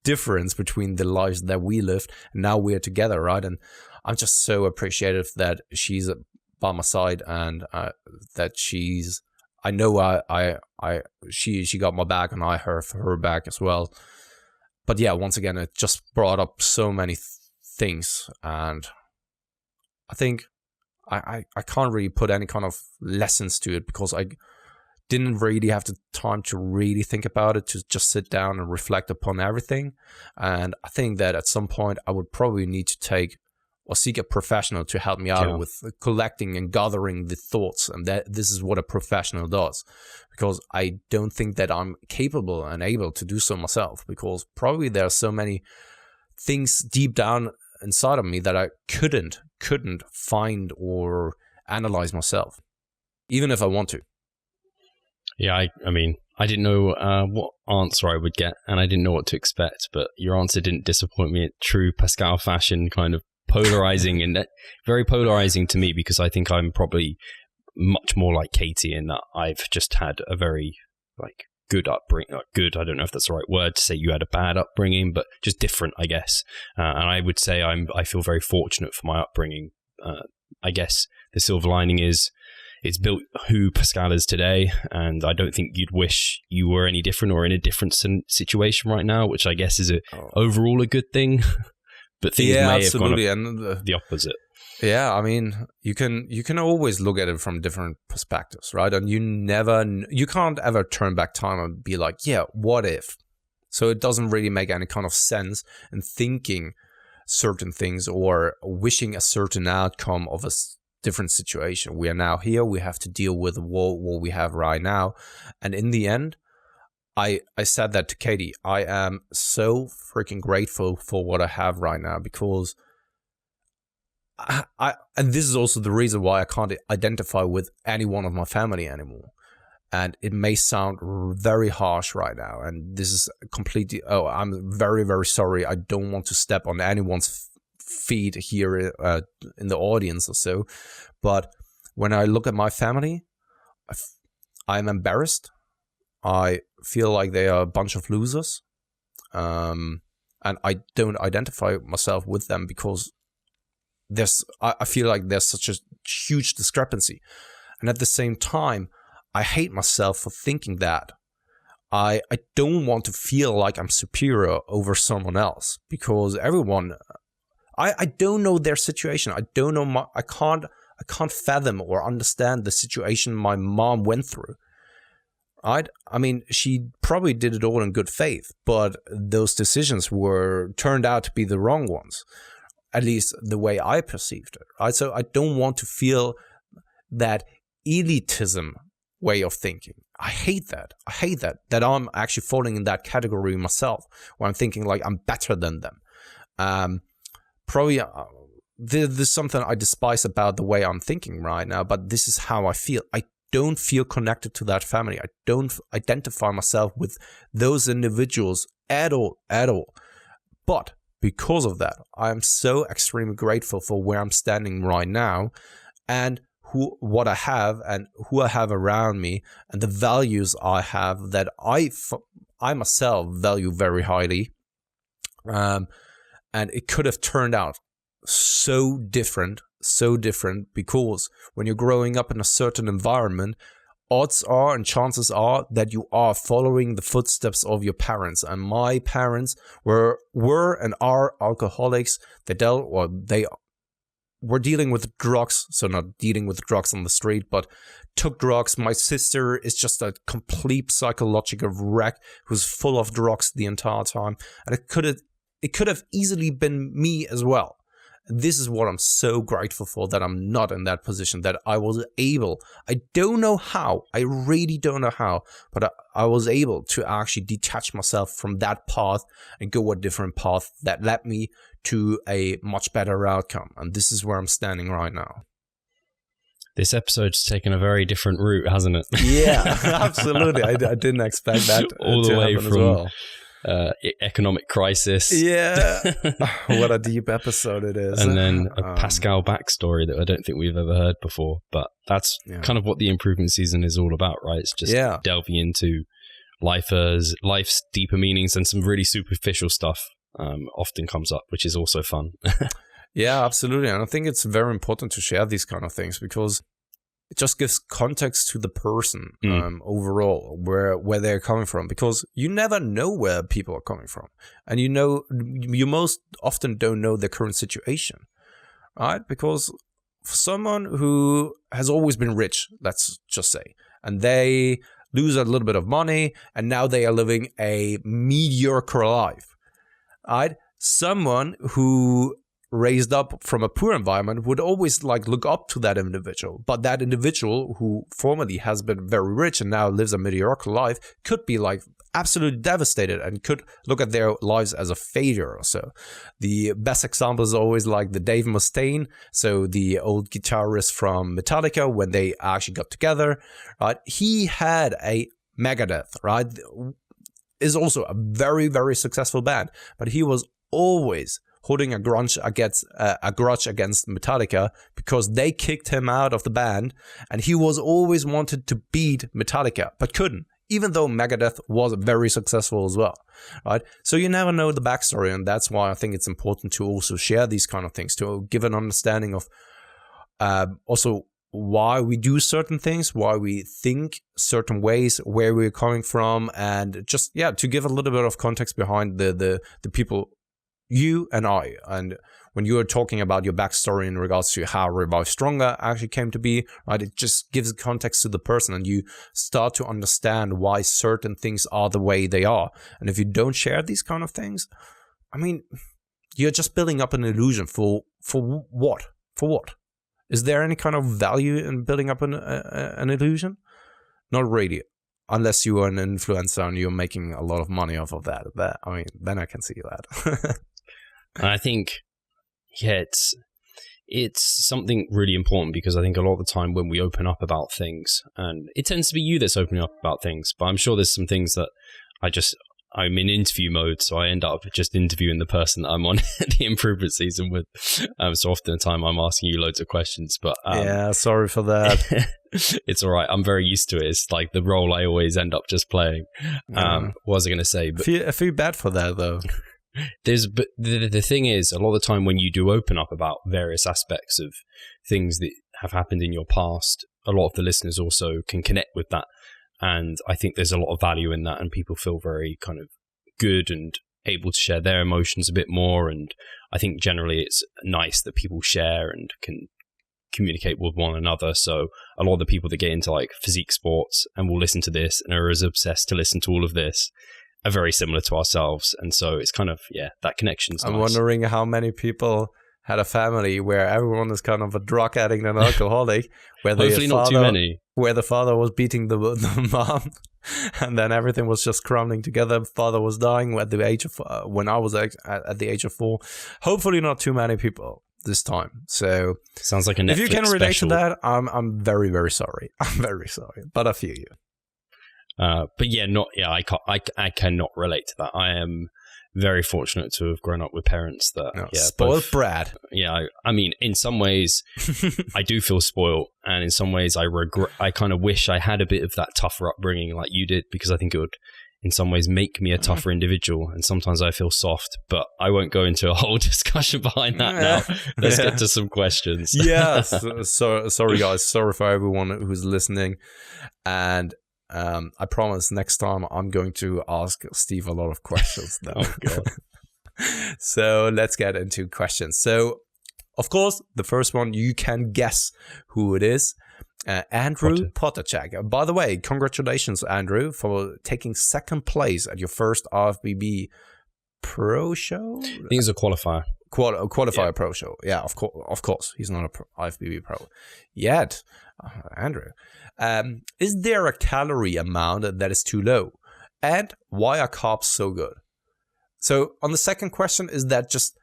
Speaker 1: difference between the lives that we lived and now we're together, right? And I'm just so appreciative that she's by my side, and that she's, I know she got my back, and I her for her back as well. But yeah, once again, it just brought up so many things, and I think I can't really put any kind of lessons to it because I didn't really have the time to really think about it, to just sit down and reflect upon everything. And I think that at some point I would probably need to take or seek a professional to help me out with collecting and gathering the thoughts, and that this is what a professional does, because I don't think that I'm capable and able to do so myself, because probably there are so many things deep down inside of me that I couldn't find or analyze myself, even if I want to.
Speaker 2: Yeah, I mean, I didn't know what answer I would get, and I didn't know what to expect, but your answer didn't disappoint me in true Pascal fashion, kind of polarizing, and very polarizing to me, because I think I'm probably much more like Katie in that I've just had a very good upbringing. Good, I don't know if that's the right word to say you had a bad upbringing, but just different, I guess. And I would say I feel very fortunate for my upbringing. I guess the silver lining is it's built who Pascal is today, and I don't think you'd wish you were any different or in a different situation right now, which I guess is overall a good thing. But things may have gone the opposite.
Speaker 1: Yeah, I mean, you can always look at it from different perspectives, right? And you can't ever turn back time and be like, yeah, what if? So it doesn't really make any kind of sense in thinking certain things or wishing a certain outcome of a different situation. We are now here. We have to deal with what we have right now. And in the end, I said that to Katie. I am so freaking grateful for what I have right now, because and this is also the reason why I can't identify with any one of my family anymore. And it may sound very harsh right now, and this is completely, I'm very, very sorry. I don't want to step on anyone's feet here in the audience or so. But when I look at my family, I'm embarrassed. I feel like they are a bunch of losers. And I don't identify myself with them because I feel like there's such a huge discrepancy. And at the same time, I hate myself for thinking that. I don't want to feel like I'm superior over someone else, because everyone, I don't know their situation. I don't know I can't fathom or understand the situation my mom went through. I mean, she probably did it all in good faith, but those decisions turned out to be the wrong ones, at least the way I perceived it. Right? So I don't want to feel that elitism way of thinking. I hate that I'm actually falling in that category myself, where I'm thinking like I'm better than them. Probably there's something I despise about the way I'm thinking right now, but this is how I feel. I don't feel connected to that family. I don't identify myself with those individuals at all. But because of that, I am so extremely grateful for where I'm standing right now, and what I have and who I have around me, and the values I have that I myself value very highly. And it could have turned out so different because when you're growing up in a certain environment, odds are and chances are that you are following the footsteps of your parents. And my parents were and are alcoholics. They were dealing with drugs, so not dealing with drugs on the street, but took drugs. My sister is just a complete psychological wreck who's full of drugs the entire time. And it could have easily been me as well. This is what I'm so grateful for, that I'm not in that position, that I was able, I don't know how, I really don't know how, but I was able to actually detach myself from that path and go a different path that led me to a much better outcome. And this is where I'm standing right now.
Speaker 2: This episode's taken a very different route, hasn't it?
Speaker 1: Yeah, absolutely. I didn't expect that
Speaker 2: all the way from
Speaker 1: as well.
Speaker 2: Economic crisis.
Speaker 1: Yeah. What a deep episode it is.
Speaker 2: And then a Pascal backstory that I don't think we've ever heard before. But that's kind of what the improvement season is all about, right? It's just delving into life's deeper meanings, and some really superficial stuff often comes up, which is also fun.
Speaker 1: Yeah, absolutely. And I think it's very important to share these kind of things, because it just gives context to the person overall, where they're coming from, because you never know where people are coming from. And you most often don't know their current situation, right? Because for someone who has always been rich, let's just say, and they lose a little bit of money, and now they are living a mediocre life, right? Someone who raised up from a poor environment would always look up to that individual. But that individual who formerly has been very rich and now lives a mediocre life could be absolutely devastated and could look at their lives as a failure or so. The best example is always the Dave Mustaine, so the old guitarist from Metallica, when they actually got together, right? He had a Megadeth, right? Is also a very, very successful band, but he was always holding a grudge against Metallica because they kicked him out of the band, and he was always wanted to beat Metallica but couldn't, even though Megadeth was very successful as well, right? So you never know the backstory, and that's why I think it's important to also share these kind of things, to give an understanding of also why we do certain things, why we think certain ways, where we're coming from, and just to give a little bit of context behind the people, you and I. And when you are talking about your backstory in regards to how Revive Stronger actually came to be, right, it just gives context to the person, and you start to understand why certain things are the way they are. And if you don't share these kind of things, I mean, you're just building up an illusion for what? For what? Is there any kind of value in building up an illusion? Not really. Unless you are an influencer and you're making a lot of money off of that. Then I can see that.
Speaker 2: And I think, it's something really important, because I think a lot of the time when we open up about things, and it tends to be you that's opening up about things, but I'm sure there's some things that I'm in interview mode, so I end up just interviewing the person that I'm on the improvement season with. So often the time I'm asking you loads of questions, but
Speaker 1: sorry for that.
Speaker 2: It's all right. I'm very used to it. It's the role I always end up just playing. What was I going to say? But
Speaker 1: I feel bad for that though.
Speaker 2: But the thing is, a lot of the time when you do open up about various aspects of things that have happened in your past, a lot of the listeners also can connect with that. And I think there's a lot of value in that, and people feel very kind of good and able to share their emotions a bit more. And I think generally it's nice that people share and can communicate with one another. So a lot of the people that get into like physique sports and will listen to this and are as obsessed to listen to all of this are very similar to ourselves. And so it's kind of, that connection's nice.
Speaker 1: I'm wondering how many people had a family where everyone is kind of a drug addict and alcoholic.
Speaker 2: Hopefully not too many.
Speaker 1: Where the father was beating the mom, and then everything was just crumbling together. Father was dying at the age of when I was at the age of 4. Hopefully not too many people this time. So
Speaker 2: sounds like a Netflix
Speaker 1: if you can relate
Speaker 2: special.
Speaker 1: to that, I'm very, very sorry. I'm very sorry, but I feel you.
Speaker 2: I cannot relate to that. I am very fortunate to have grown up with parents that
Speaker 1: spoiled brat.
Speaker 2: I mean, in some ways I do feel spoiled, and in some ways I kind of wish I had a bit of that tougher upbringing like you did, because I think it would in some ways make me a tougher individual, and sometimes I feel soft, but I won't go into a whole discussion behind that now. Let's get to some questions.
Speaker 1: Yes. So sorry guys, sorry for everyone who's listening, and I promise next time I'm going to ask Steve a lot of questions now.
Speaker 2: Oh, God.
Speaker 1: So let's get into questions. So, of course, the first one, you can guess who it is. Andrew Potterchak. By the way, congratulations, Andrew, for taking second place at your first RFBB Pro show.
Speaker 2: I think it's a qualifier.
Speaker 1: Qualifier Pro show. Yeah, of course. He's not a IFBB Pro yet. Andrew. Is there a calorie amount that is too low? And why are carbs so good? So on the second question, is that just,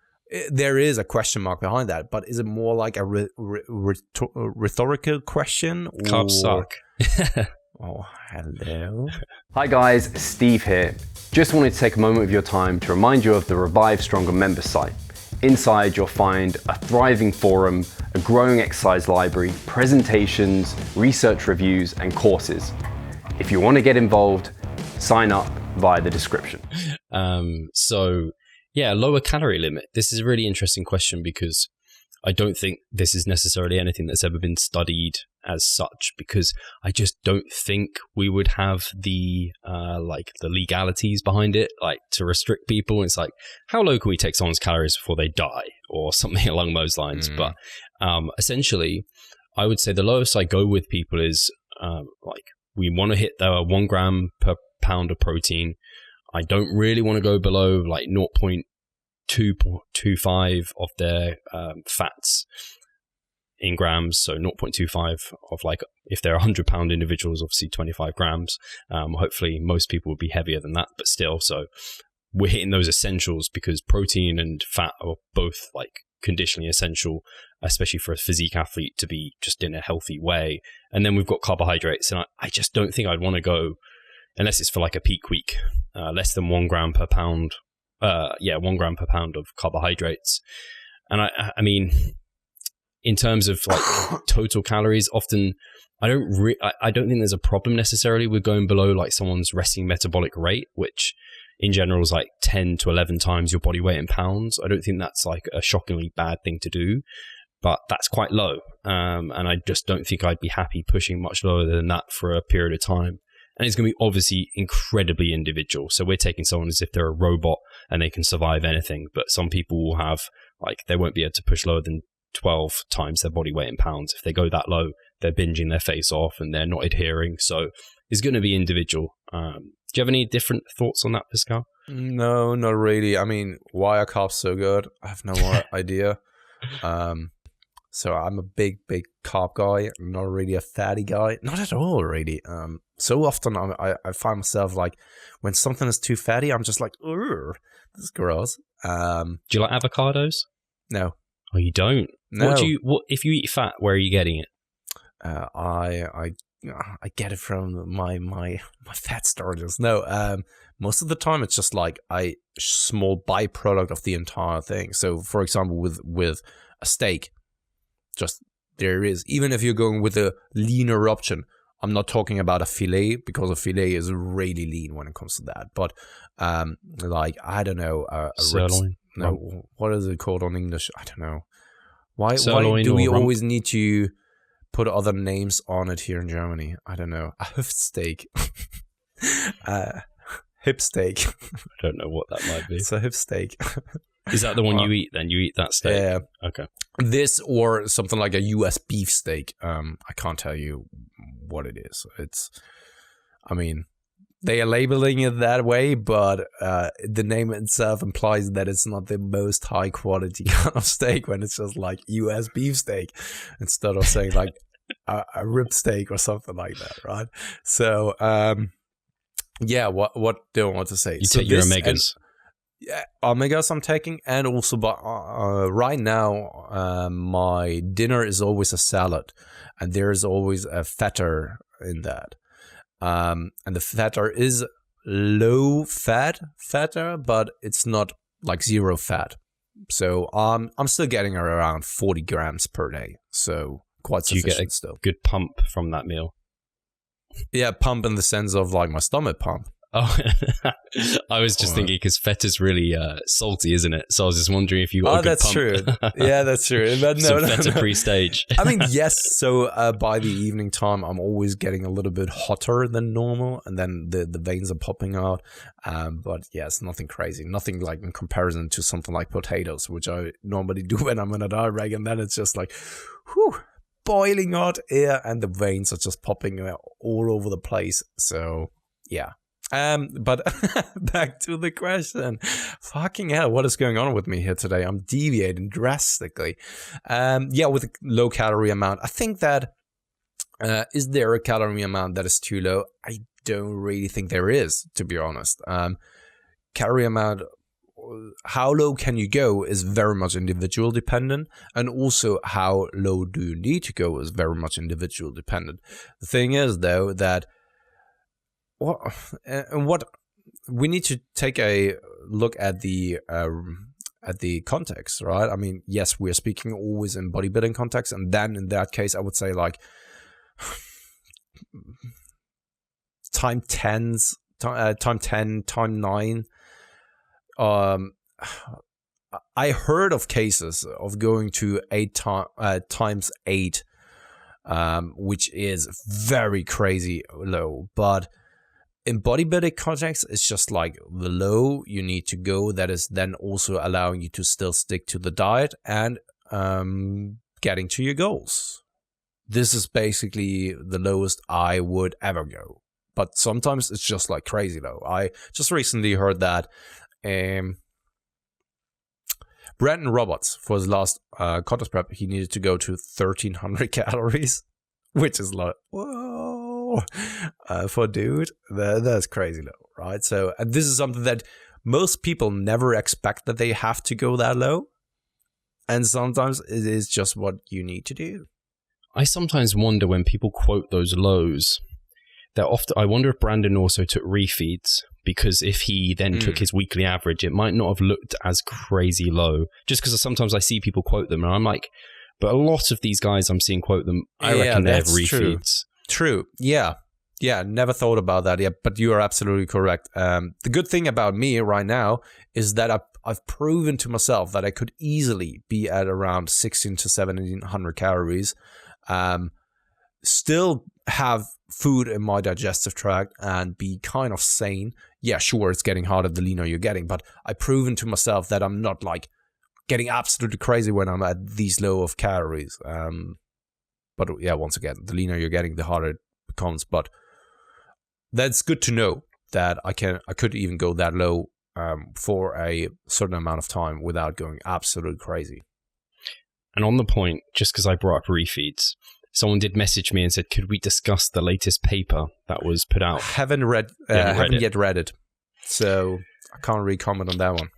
Speaker 1: there is a question mark behind that, but is it more like a rhetorical question?
Speaker 2: Carbs suck.
Speaker 1: Oh, hello.
Speaker 3: Hi guys, Steve here. Just wanted to take a moment of your time to remind you of the Revive Stronger member site. Inside, you'll find a thriving forum, a growing exercise library, presentations, research reviews, and courses. If you want to get involved, sign up via the description.
Speaker 2: Lower calorie limit. This is a really interesting question, because I don't think this is necessarily anything that's ever been studied as such, because I just don't think we would have the legalities behind it, like to restrict people. It's like, how low can we take someone's calories before they die, or something along those lines? But essentially, I would say the lowest I go with people is we want to hit the 1 gram per pound of protein. I don't really want to go below like 0.225 of their fats in grams. So 0.25 of, like, if they're 100-pound individuals, obviously 25 grams. Hopefully most people would be heavier than that, but still. So we're hitting those essentials, because protein and fat are both like conditionally essential, especially for a physique athlete to be just in a healthy way. And then we've got carbohydrates, and I just don't think I'd want to go, unless it's for like a peak week, less than 1 gram per pound. 1 gram per pound of carbohydrates. And I mean, in terms of like total calories, often I don't think there's a problem necessarily with going below like someone's resting metabolic rate, which in general is like 10 to 11 times your body weight in pounds. I don't think that's like a shockingly bad thing to do, but that's quite low. And I just don't think I'd be happy pushing much lower than that for a period of time. And it's going to be obviously incredibly individual. So we're taking someone as if they're a robot and they can survive anything. But some people will have, like, they won't be able to push lower than 12 times their body weight in pounds. If they go that low, they're binging their face off and they're not adhering. So it's going to be individual. Do you have any different thoughts on that, Pascal?
Speaker 1: No, not really. I mean, why are carbs so good? I have no more idea. So I'm a big carb guy, not really a fatty guy. Not at all, really. So often I find myself like, when something is too fatty, I'm just like, ugh, this is gross.
Speaker 2: Do you like avocados?
Speaker 1: No.
Speaker 2: Oh, you don't?
Speaker 1: No.
Speaker 2: What if you eat fat, where are you getting it?
Speaker 1: I get it from my fat storage. No, most of the time it's just like a small byproduct of the entire thing. So, for example, with a steak, just there is, even if you're going with a leaner option, I'm not talking about a filet, because a filet is really lean when it comes to that. But like, I don't know,
Speaker 2: sirloin.
Speaker 1: No, what is it called on English? I don't know. Why
Speaker 2: Sirloin
Speaker 1: do we
Speaker 2: or rump?
Speaker 1: always need to put other names on it here in Germany? I don't know. A hoof steak. Hip steak.
Speaker 2: I don't know what that might be.
Speaker 1: It's a hip steak.
Speaker 2: Is that the one you eat then? You eat that steak?
Speaker 1: Yeah.
Speaker 2: Okay.
Speaker 1: This or something like a US beef steak. I can't tell you what it is. They are labeling it that way, but the name itself implies that it's not the most high quality kind of steak when it's just like US beef steak instead of saying like a rib steak or something like that, right? So, what do I want to say?
Speaker 2: You take your omegas.
Speaker 1: Yeah, omegas I'm taking, and also right now my dinner is always a salad, and there is always a fatter in that, and the fatter is low fatter, but it's not like zero fat. So I'm still getting around 40 grams per day, so quite sufficient.
Speaker 2: You get a
Speaker 1: still
Speaker 2: good pump from that meal.
Speaker 1: Yeah, pump in the sense of like my stomach pump.
Speaker 2: Oh, I was just thinking because feta's really salty, isn't it? So I was just wondering if you got a good pump.
Speaker 1: True. Yeah, that's true. But
Speaker 2: Some feta pre-stage.
Speaker 1: I mean, yes. So by the evening time, I'm always getting a little bit hotter than normal, and then the veins are popping out. But yes, nothing crazy. Nothing like in comparison to something like potatoes, which I normally do when I'm on a diet break, and then it's just like, whew, boiling hot air, and the veins are just popping all over the place. So yeah. But back to the question. Fucking hell, what is going on with me here today? I'm deviating drastically. With a low calorie amount. I think that, is there a calorie amount that is too low? I don't really think there is, to be honest. Calorie amount, how low can you go is very much individual dependent. And also how low do you need to go is very much individual dependent. The thing is, though, that what we need to take a look at the context, right? I mean, yes, we are speaking always in bodybuilding context, and then in that case, I would say like time 10, time 9. I heard of cases of going to 8 times 8, which is very crazy low, but in bodybuilding context, it's just like the low you need to go that is then also allowing you to still stick to the diet and getting to your goals. This is basically the lowest I would ever go. But sometimes it's just like crazy low. I just recently heard that Brandon Roberts, for his last contest prep, he needed to go to 1,300 calories, which is like, whoa. For a dude, that's crazy low, right? So, and this is something that most people never expect that they have to go that low, and sometimes it is just what you need to do.
Speaker 2: I sometimes wonder when people quote those lows, I wonder if Brandon also took refeeds, because if he then took his weekly average, it might not have looked as crazy low. Just because sometimes I see people quote them, and I'm like, but a lot of these guys I'm seeing quote them, I reckon they have refeeds.
Speaker 1: True. Yeah. Never thought about that yet, but you are absolutely correct. The good thing about me right now is that I've proven to myself that I could easily be at around 16 to 1700 calories, still have food in my digestive tract and be kind of sane. Yeah, sure, it's getting harder the leaner you're getting, but I've proven to myself that I'm not like getting absolutely crazy when I'm at these low of calories. But yeah, once again, the leaner you're getting, the harder it becomes. But that's good to know that I could even go that low for a certain amount of time without going absolutely crazy.
Speaker 2: And on the point, just because I brought up refeeds, someone did message me and said, could we discuss the latest paper that was put out?
Speaker 1: Haven't yet read it. So I can't really comment on that one.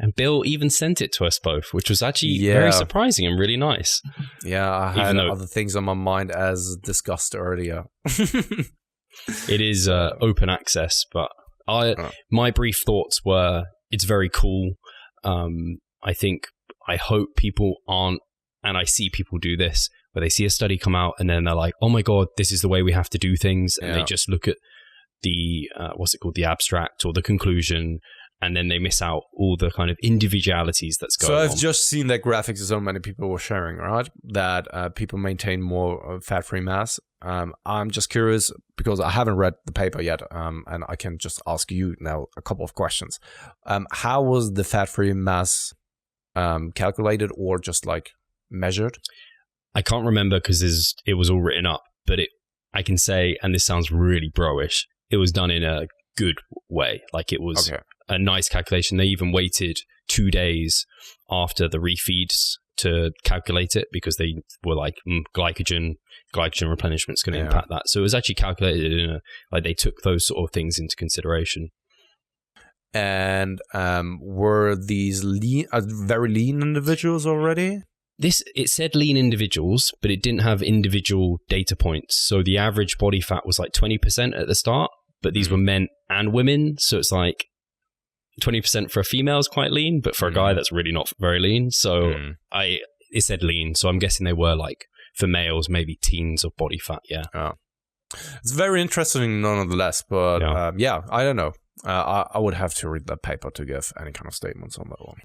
Speaker 2: And Bill even sent it to us both, which was actually very surprising and really nice.
Speaker 1: Yeah, I had other things on my mind as discussed earlier.
Speaker 2: It is open access, but my brief thoughts were, it's very cool. I hope people aren't, and I see people do this, where they see a study come out and then they're like, oh my God, this is the way we have to do things. And they just look at the, the abstract or the conclusion, and then they miss out all the kind of individualities that's going on.
Speaker 1: So I've just seen that graphics so many people were sharing, right? That people maintain more fat-free mass. I'm just curious because I haven't read the paper yet, and I can just ask you now a couple of questions. How was the fat-free mass calculated or just like measured?
Speaker 2: I can't remember because it was all written up, but I can say, and this sounds really bro-ish, it was done in a good way. Like it was a nice calculation. They even waited 2 days after the refeeds to calculate it because they were like, glycogen replenishment is going to impact that. So it was actually calculated in like they took those sort of things into consideration.
Speaker 1: And were these very lean individuals already?
Speaker 2: It said lean individuals, but it didn't have individual data points. So the average body fat was like 20% at the start, but these were men and women. So it's like 20% for a female is quite lean, but for a guy, that's really not very lean. So it said lean. So I'm guessing they were like, for males, maybe teens of body fat. Yeah.
Speaker 1: It's very interesting nonetheless, but I don't know. I would have to read that paper to give any kind of statements on that one.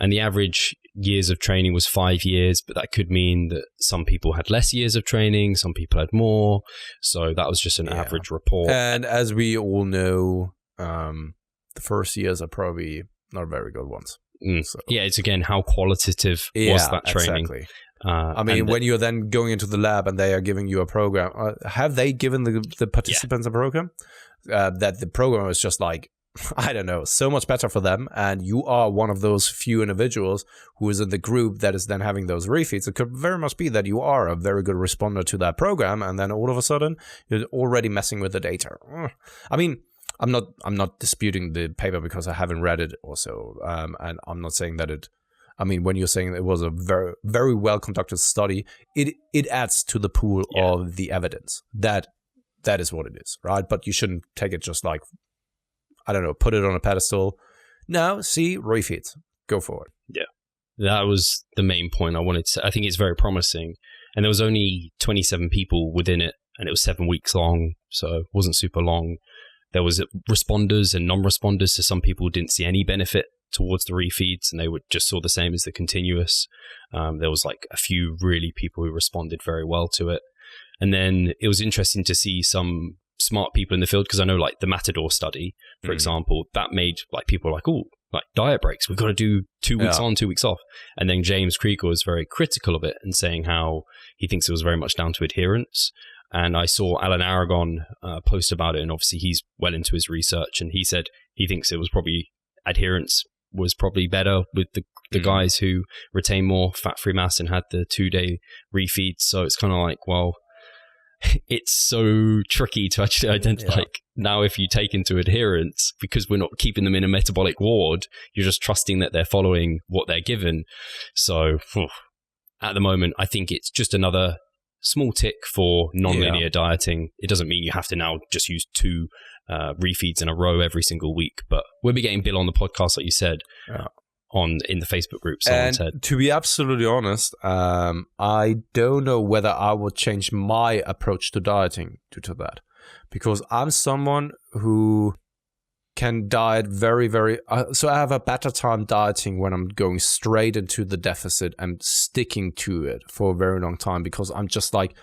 Speaker 2: And the average years of training was 5 years, but that could mean that some people had less years of training, some people had more. So that was just an average report.
Speaker 1: And as we all know, the first years are probably not very good ones. So.
Speaker 2: Yeah, it's again, how qualitative was that training?
Speaker 1: Exactly. I mean, when you're then going into the lab and they are giving you a program, have they given the participants a program? That the program is just like, I don't know, so much better for them. And you are one of those few individuals who is in the group that is then having those refeeds. It could very much be that you are a very good responder to that program. And then all of a sudden you're already messing with the data. I mean, I'm not disputing the paper because I haven't read it also. And I'm not saying that when you're saying it was a very, very well conducted study, it adds to the pool of the evidence. That is what it is, right? But you shouldn't take it just like, I don't know, put it on a pedestal. No, see, refeeds. Go for it.
Speaker 2: Yeah. That was the main point I wanted to say. I think it's very promising. And there was only 27 people within it, and it was 7 weeks long, so it wasn't super long. There was responders and non-responders, so some people didn't see any benefit towards the refeeds, and they just saw the same as the continuous. There was like a few really people who responded very well to it. And then it was interesting to see some smart people in the field, because I know like the Matador study, for example, that made like people like, oh, like diet breaks, we've got to do 2 weeks on, 2 weeks off. And then James Krieger was very critical of it and saying how he thinks it was very much down to adherence. And I saw Alan Aragon post about it, and obviously he's well into his research, and he said he thinks it was probably adherence was probably better with the guys who retain more fat-free mass and had the 2-day refeeds. So it's kind of like, well, it's so tricky to actually identify. Like, now if you take into adherence, because we're not keeping them in a metabolic ward, you're just trusting that they're following what they're given. So at the moment, I think it's just another small tick for non-linear dieting. It doesn't mean you have to now just use 2 refeeds in a row every single week, but we'll be getting Bill on the podcast, like you said, in the Facebook group.
Speaker 1: And to be absolutely honest, I don't know whether I would change my approach to dieting due to that, because I'm someone who can diet very, very... so I have a better time dieting when I'm going straight into the deficit and sticking to it for a very long time, because I'm just like...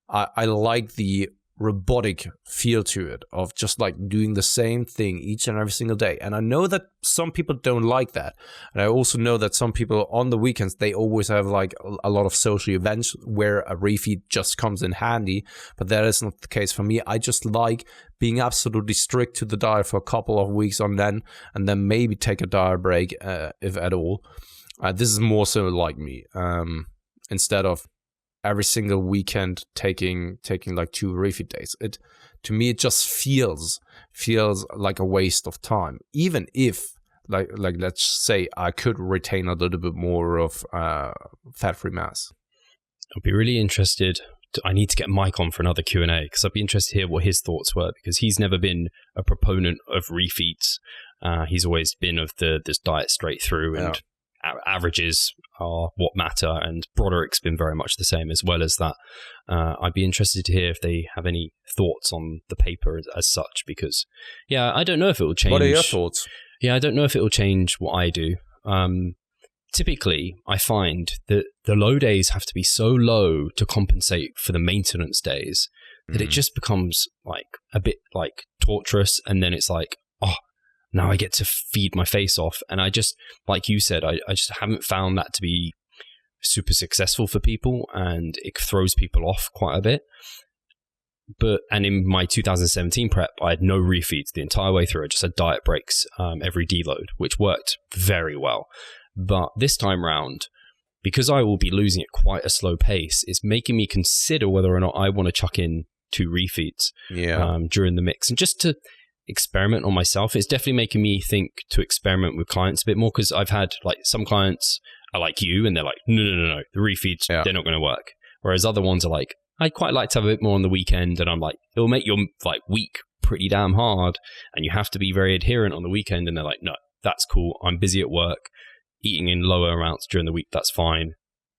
Speaker 1: I like the robotic feel to it of just like doing the same thing each and every single day. And I know that some people don't like that. And I also know that some people on the weekends, they always have like a lot of social events where a refeed just comes in handy. But that is not the case for me. I just like being absolutely strict to the diet for a couple of weeks on then, and then maybe take a diet break, if at all. This is more so like me, instead of every single weekend taking like 2 refeed days. To me it just feels like a waste of time, even if like let's say I could retain a little bit more of fat-free mass.
Speaker 2: I'd be really interested. I need to get Mike on for another Q&A, because I'd be interested to hear what his thoughts were, because he's never been a proponent of refeeds. He's always been of this diet straight through, and averages are what matter, and Broderick's been very much the same as well as that. I'd be interested to hear if they have any thoughts on the paper as such, because I don't know if it will change.
Speaker 1: What are your thoughts?
Speaker 2: Yeah, I don't know if it will change what I do. Typically, I find that the low days have to be so low to compensate for the maintenance days that it just becomes like a bit like torturous. And then it's like, oh, now I get to feed my face off. And I just, like you said, I just haven't found that to be super successful for people, and it throws people off quite a bit. And in my 2017 prep, I had no refeeds the entire way through. I just had diet breaks every deload, which worked very well. But this time round, because I will be losing at quite a slow pace, it's making me consider whether or not I want to chuck in 2 refeeds during the mix. And just to experiment on myself, it's definitely making me think to experiment with clients a bit more, because I've had like some clients are like you and they're like, no, the refeeds, they're not going to work. Whereas other ones are like, I'd quite like to have a bit more on the weekend. And I'm like, it'll make your like week pretty damn hard and you have to be very adherent on the weekend. And they're like, no, that's cool. I'm busy at work. Eating in lower amounts during the week, that's fine.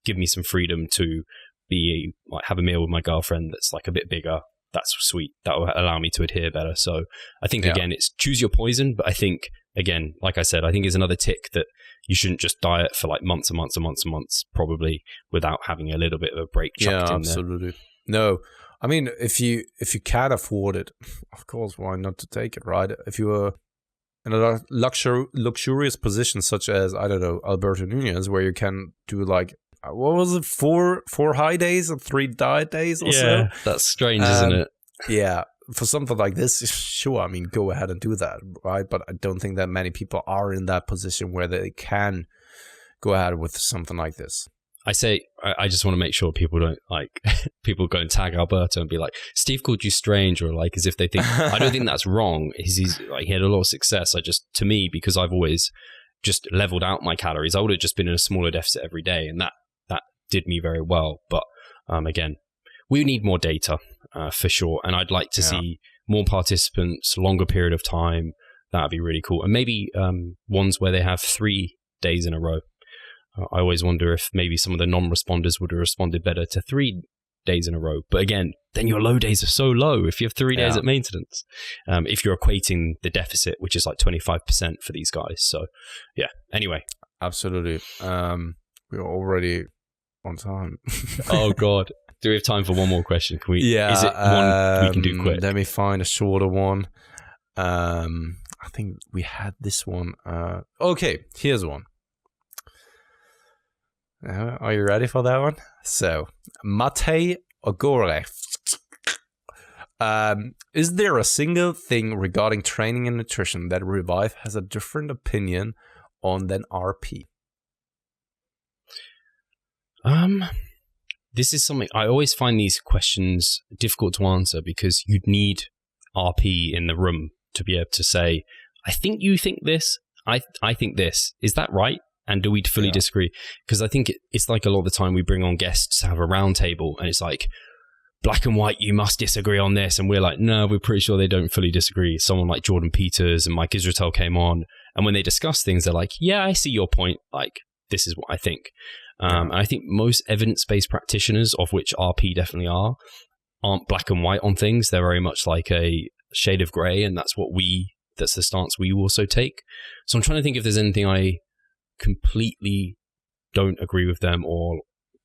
Speaker 2: Give me some freedom to be like have a meal with my girlfriend that's like a bit bigger. That's sweet. That will allow me to adhere better. So I think again, it's choose your poison. But I think again, like I said, I think it's another tick that you shouldn't just diet for like months and months and months and months, probably without having a little bit of a break chucked in there.
Speaker 1: Absolutely. No, I mean if you can afford it, of course, why not to take it, right? If you are in a luxurious position such as, I don't know, Alberto Nunez, where you can do like, what was it, 4 high days or 3 diet days or so?
Speaker 2: Yeah, that's strange, isn't it?
Speaker 1: Yeah, for something like this, sure, I mean, go ahead and do that, right? But I don't think that many people are in that position where they can go ahead with something like this.
Speaker 2: I just want to make sure people don't like people go and tag Alberto and be like, Steve called you strange, or like as if they think. I don't think that's wrong. He's like, he had a lot of success. To me, because I've always just leveled out my calories, I would have just been in a smaller deficit every day, and that did me very well. But again, we need more data for sure, and I'd like to see more participants, longer period of time. That'd be really cool, and maybe ones where they have 3 days in a row. I always wonder if maybe some of the non-responders would have responded better to 3 days in a row. But again, then your low days are so low if you have 3 days at maintenance. If you're equating the deficit, which is like 25% for these guys. So yeah, anyway.
Speaker 1: Absolutely. We're already on time.
Speaker 2: Oh God. Do we have time for one more question? Can we? Yeah. Is it one we can do quick?
Speaker 1: Let me find a shorter one. I think we had this one. Okay, here's one. Are you ready for that one? So, Matej Ogorev. Is there a single thing regarding training and nutrition that Revive has a different opinion on than RP?
Speaker 2: This is something I always find these questions difficult to answer, because you'd need RP in the room to be able to say, I think you think this, I think this. Is that right? And do we fully disagree? Because I think it's like a lot of the time we bring on guests to have a round table and it's like, black and white, you must disagree on this. And we're like, no, we're pretty sure they don't fully disagree. Someone like Jordan Peters and Mike Israetel came on. And when they discuss things, they're like, yeah, I see your point. Like, this is what I think. And I think most evidence-based practitioners, of which RP definitely are, aren't black and white on things. They're very much like a shade of gray. And that's the stance we also take. So I'm trying to think if there's anything I completely don't agree with them or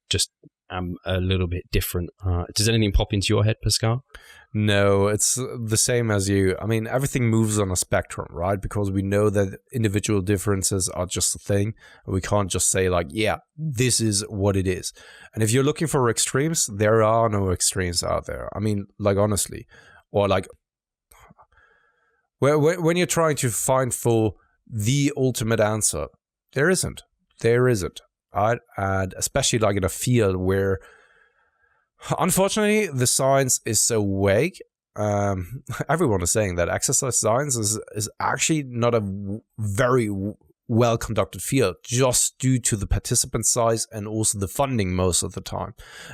Speaker 2: just am a little bit different. Does anything pop into your head, Pascal?
Speaker 1: No, it's the same as you. I mean, everything moves on a spectrum, right? Because we know that individual differences are just a thing. We can't just say like, yeah, this is what it is. And if you're looking for extremes, there are no extremes out there. I mean, like honestly, or like when you're trying to find for the ultimate answer, there isn't. Right? And especially like in a field where, unfortunately, the science is so vague. Everyone is saying that exercise science is actually not a very well-conducted field, just due to the participant size and also the funding most of the time,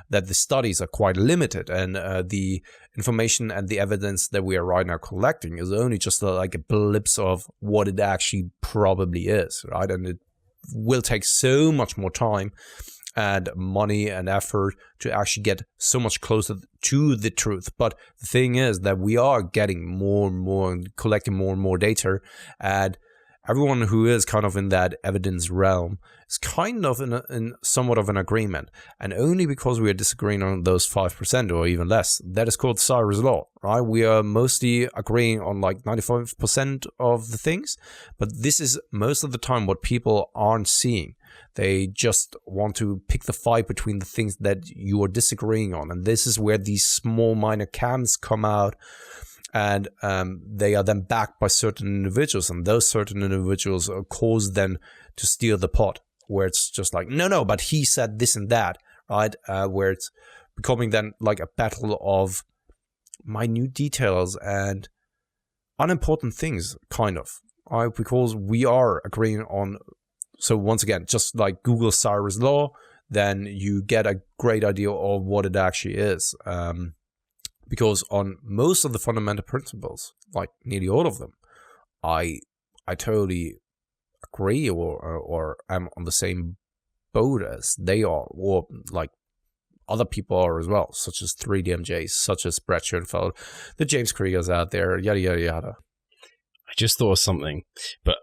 Speaker 1: that the studies are quite limited, and the information and the evidence that we are right now collecting is only just like a glimpse of what it actually probably is, right? And it will take so much more time and money and effort to actually get so much closer to the truth. But the thing is that we are getting more and more and collecting more and more data, and everyone who is kind of in that evidence realm is kind of in somewhat of an agreement. And only because we are disagreeing on those 5% or even less, that is called Cyrus Law, right? We are mostly agreeing on like 95% of the things, but this is most of the time what people aren't seeing. They just want to pick the fight between the things that you are disagreeing on. And this is where these small minor camps come out. And they are then backed by certain individuals, and those certain individuals cause them to steer the pot, where it's just like, no, but he said this and that, right? Where it's becoming then like a battle of minute details and unimportant things, kind of, right? Because we are agreeing on. So once again, just like Google Cyrus Law, then you get a great idea of what it actually is. Because on most of the fundamental principles, like nearly all of them, I totally agree or am on the same boat as they are, or like other people are as well, such as 3DMJs, such as Brett Schoenfeld, the James Kriegers out there, yada, yada, yada.
Speaker 2: I just thought of something, but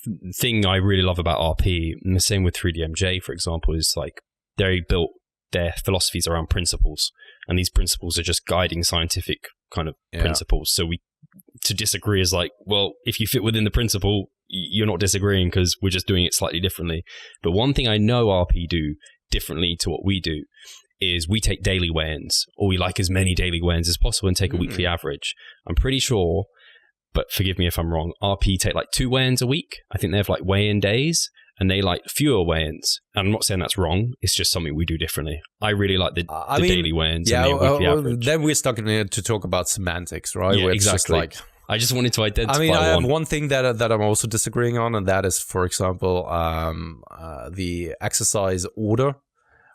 Speaker 2: the thing I really love about RP, and the same with 3DMJ, for example, is like they built their philosophies around principles, and these principles are just guiding scientific kind of principles. So to disagree is like, well, if you fit within the principle, you're not disagreeing because we're just doing it slightly differently. But one thing I know RP do differently to what we do is we take daily weigh-ins, or we like as many daily weigh-ins as possible and take a weekly average. I'm pretty sure, but forgive me if I'm wrong, RP take like 2 weigh-ins a week. I think they have like weigh-in days, and they like fewer weigh-ins. And I'm not saying that's wrong. It's just something we do differently. I really like the daily weigh-ins and the weekly average.
Speaker 1: Then we're stuck in here to talk about semantics, right?
Speaker 2: Yeah, exactly. I just wanted to identify
Speaker 1: I have one thing that I'm also disagreeing on, and that is, for example, the exercise order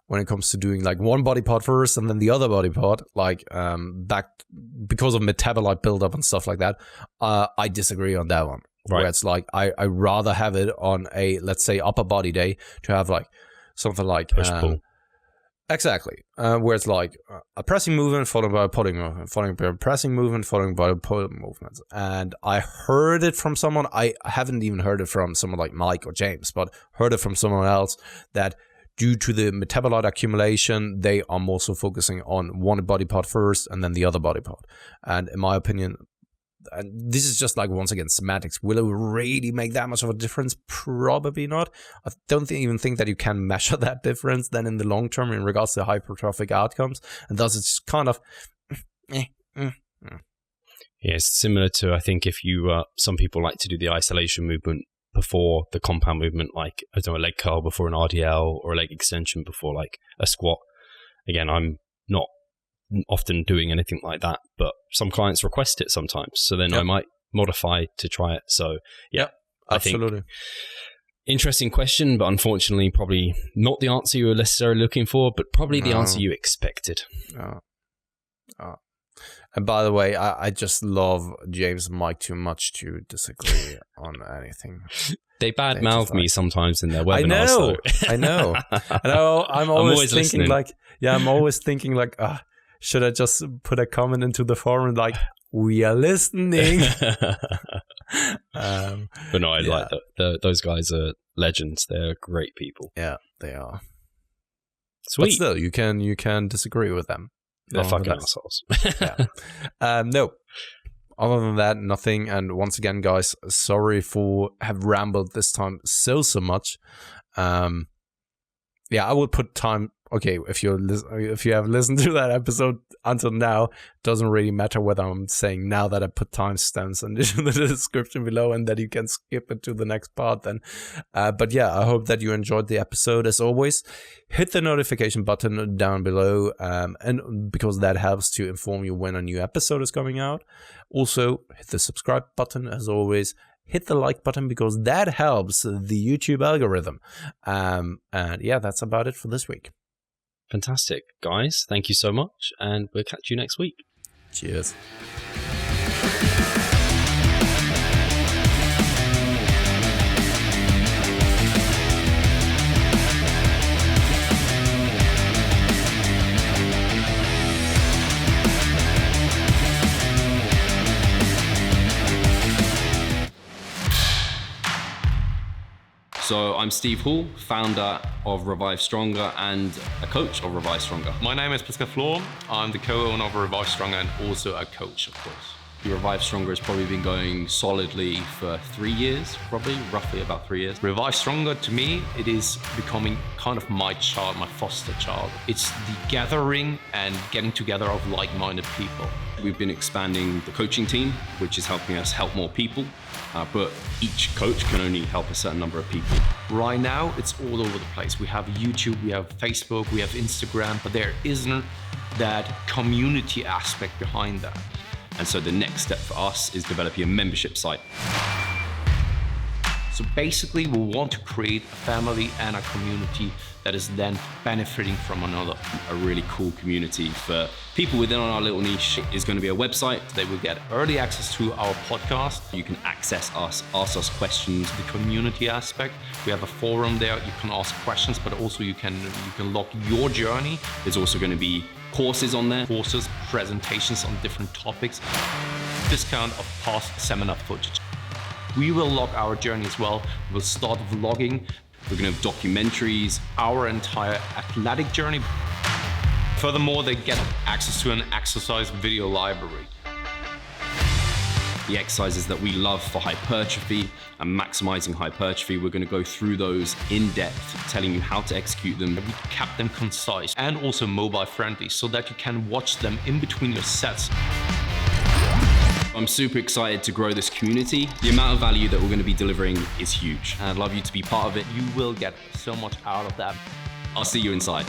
Speaker 1: when it comes to doing like one body part first and then the other body part, like back because of metabolite buildup and stuff like that. I disagree on that one. Right. Where it's like I rather have it on a, let's say, upper body day to have like something like
Speaker 2: push-pull.
Speaker 1: Exactly. Where it's like a pressing movement followed by a pulling movement, followed by a pressing movement followed by a pulling movement. And I heard it from someone, I haven't even heard it from someone like Mike or James, but heard it from someone else that due to the metabolite accumulation, they are more so focusing on one body part first and then the other body part. And in my opinion, and this is just like, once again, semantics. Will it really make that much of a difference? Probably not. I don't even think that you can measure that difference then in the long term in regards to hypertrophic outcomes. And thus it's kind of...
Speaker 2: Yeah, it's similar to, I think, if you... some people like to do the isolation movement before the compound movement, like, I don't know, a leg curl before an RDL or a leg extension before like a squat. Again, I'm not often doing anything like that, but some clients request it sometimes, so then I might modify to try it. So
Speaker 1: absolutely.
Speaker 2: I think interesting question, but unfortunately probably not the answer you were necessarily looking for, but probably the answer you expected.
Speaker 1: And by the way, I just love James and Mike too much to disagree on anything.
Speaker 2: They badmouth me sometimes in their webinars.
Speaker 1: I know. I'm always thinking listening. I'm always thinking like, should I just put a comment into the forum like, we are listening?
Speaker 2: But no, I like that. Those guys are legends. They're great people.
Speaker 1: Yeah, they are.
Speaker 2: Sweet.
Speaker 1: But still, you can disagree with them.
Speaker 2: They're fucking assholes.
Speaker 1: No. Other than that, nothing. And once again, guys, sorry for have rambled this time so much. I will put time. Okay, if you have listened to that episode until now, it doesn't really matter whether I'm saying now that I put timestamps in the description below and that you can skip it to the next part then. But yeah, I hope that you enjoyed the episode. As always, hit the notification button down below, and because that helps to inform you when a new episode is coming out. Also, hit the subscribe button as always. Hit the like button because that helps the YouTube algorithm. And yeah, that's about it for this week.
Speaker 2: Fantastic, guys. Thank you so much, and we'll catch you next week.
Speaker 1: Cheers.
Speaker 2: So I'm Steve Hall, founder of Revive Stronger and a coach of Revive Stronger.
Speaker 3: My name is Pascal. I'm the co-owner of Revive Stronger and also a coach, of course.
Speaker 2: Revive Stronger has probably been going solidly for 3 years, roughly about 3 years.
Speaker 3: Revive Stronger, to me, it is becoming kind of my child, my foster child. It's the gathering and getting together of like-minded people.
Speaker 2: We've been expanding the coaching team, which is helping us help more people, but each coach can only help a certain number of people.
Speaker 3: Right now, it's all over the place. We have YouTube, we have Facebook, we have Instagram, but there isn't that community aspect behind that.
Speaker 2: And so the next step for us is developing a membership site.
Speaker 3: So basically, we want to create a family and a community that is then benefiting from another.
Speaker 2: A really cool community for people within our little niche is going to be a website.
Speaker 3: They will get early access to our podcast.
Speaker 2: You can access us, ask us questions.
Speaker 3: The community aspect, we have a forum there. You can ask questions, but also you can log your journey.
Speaker 2: There's also going to be courses on there.
Speaker 3: Courses, presentations on different topics. Discount of past seminar footage. We will log our journey as well. We'll start vlogging.
Speaker 2: We're going to have documentaries.
Speaker 3: Our entire athletic journey. Furthermore, they get access to an exercise video library.
Speaker 2: The exercises that we love for hypertrophy and maximizing hypertrophy, we're going to go through those in depth, telling you how to execute them.
Speaker 3: We kept them concise and also mobile friendly so that you can watch them in between your sets.
Speaker 2: I'm super excited to grow this community. The amount of value that we're going to be delivering is huge. And I'd love you to be part of it.
Speaker 3: You will get so much out of that.
Speaker 2: I'll see you inside.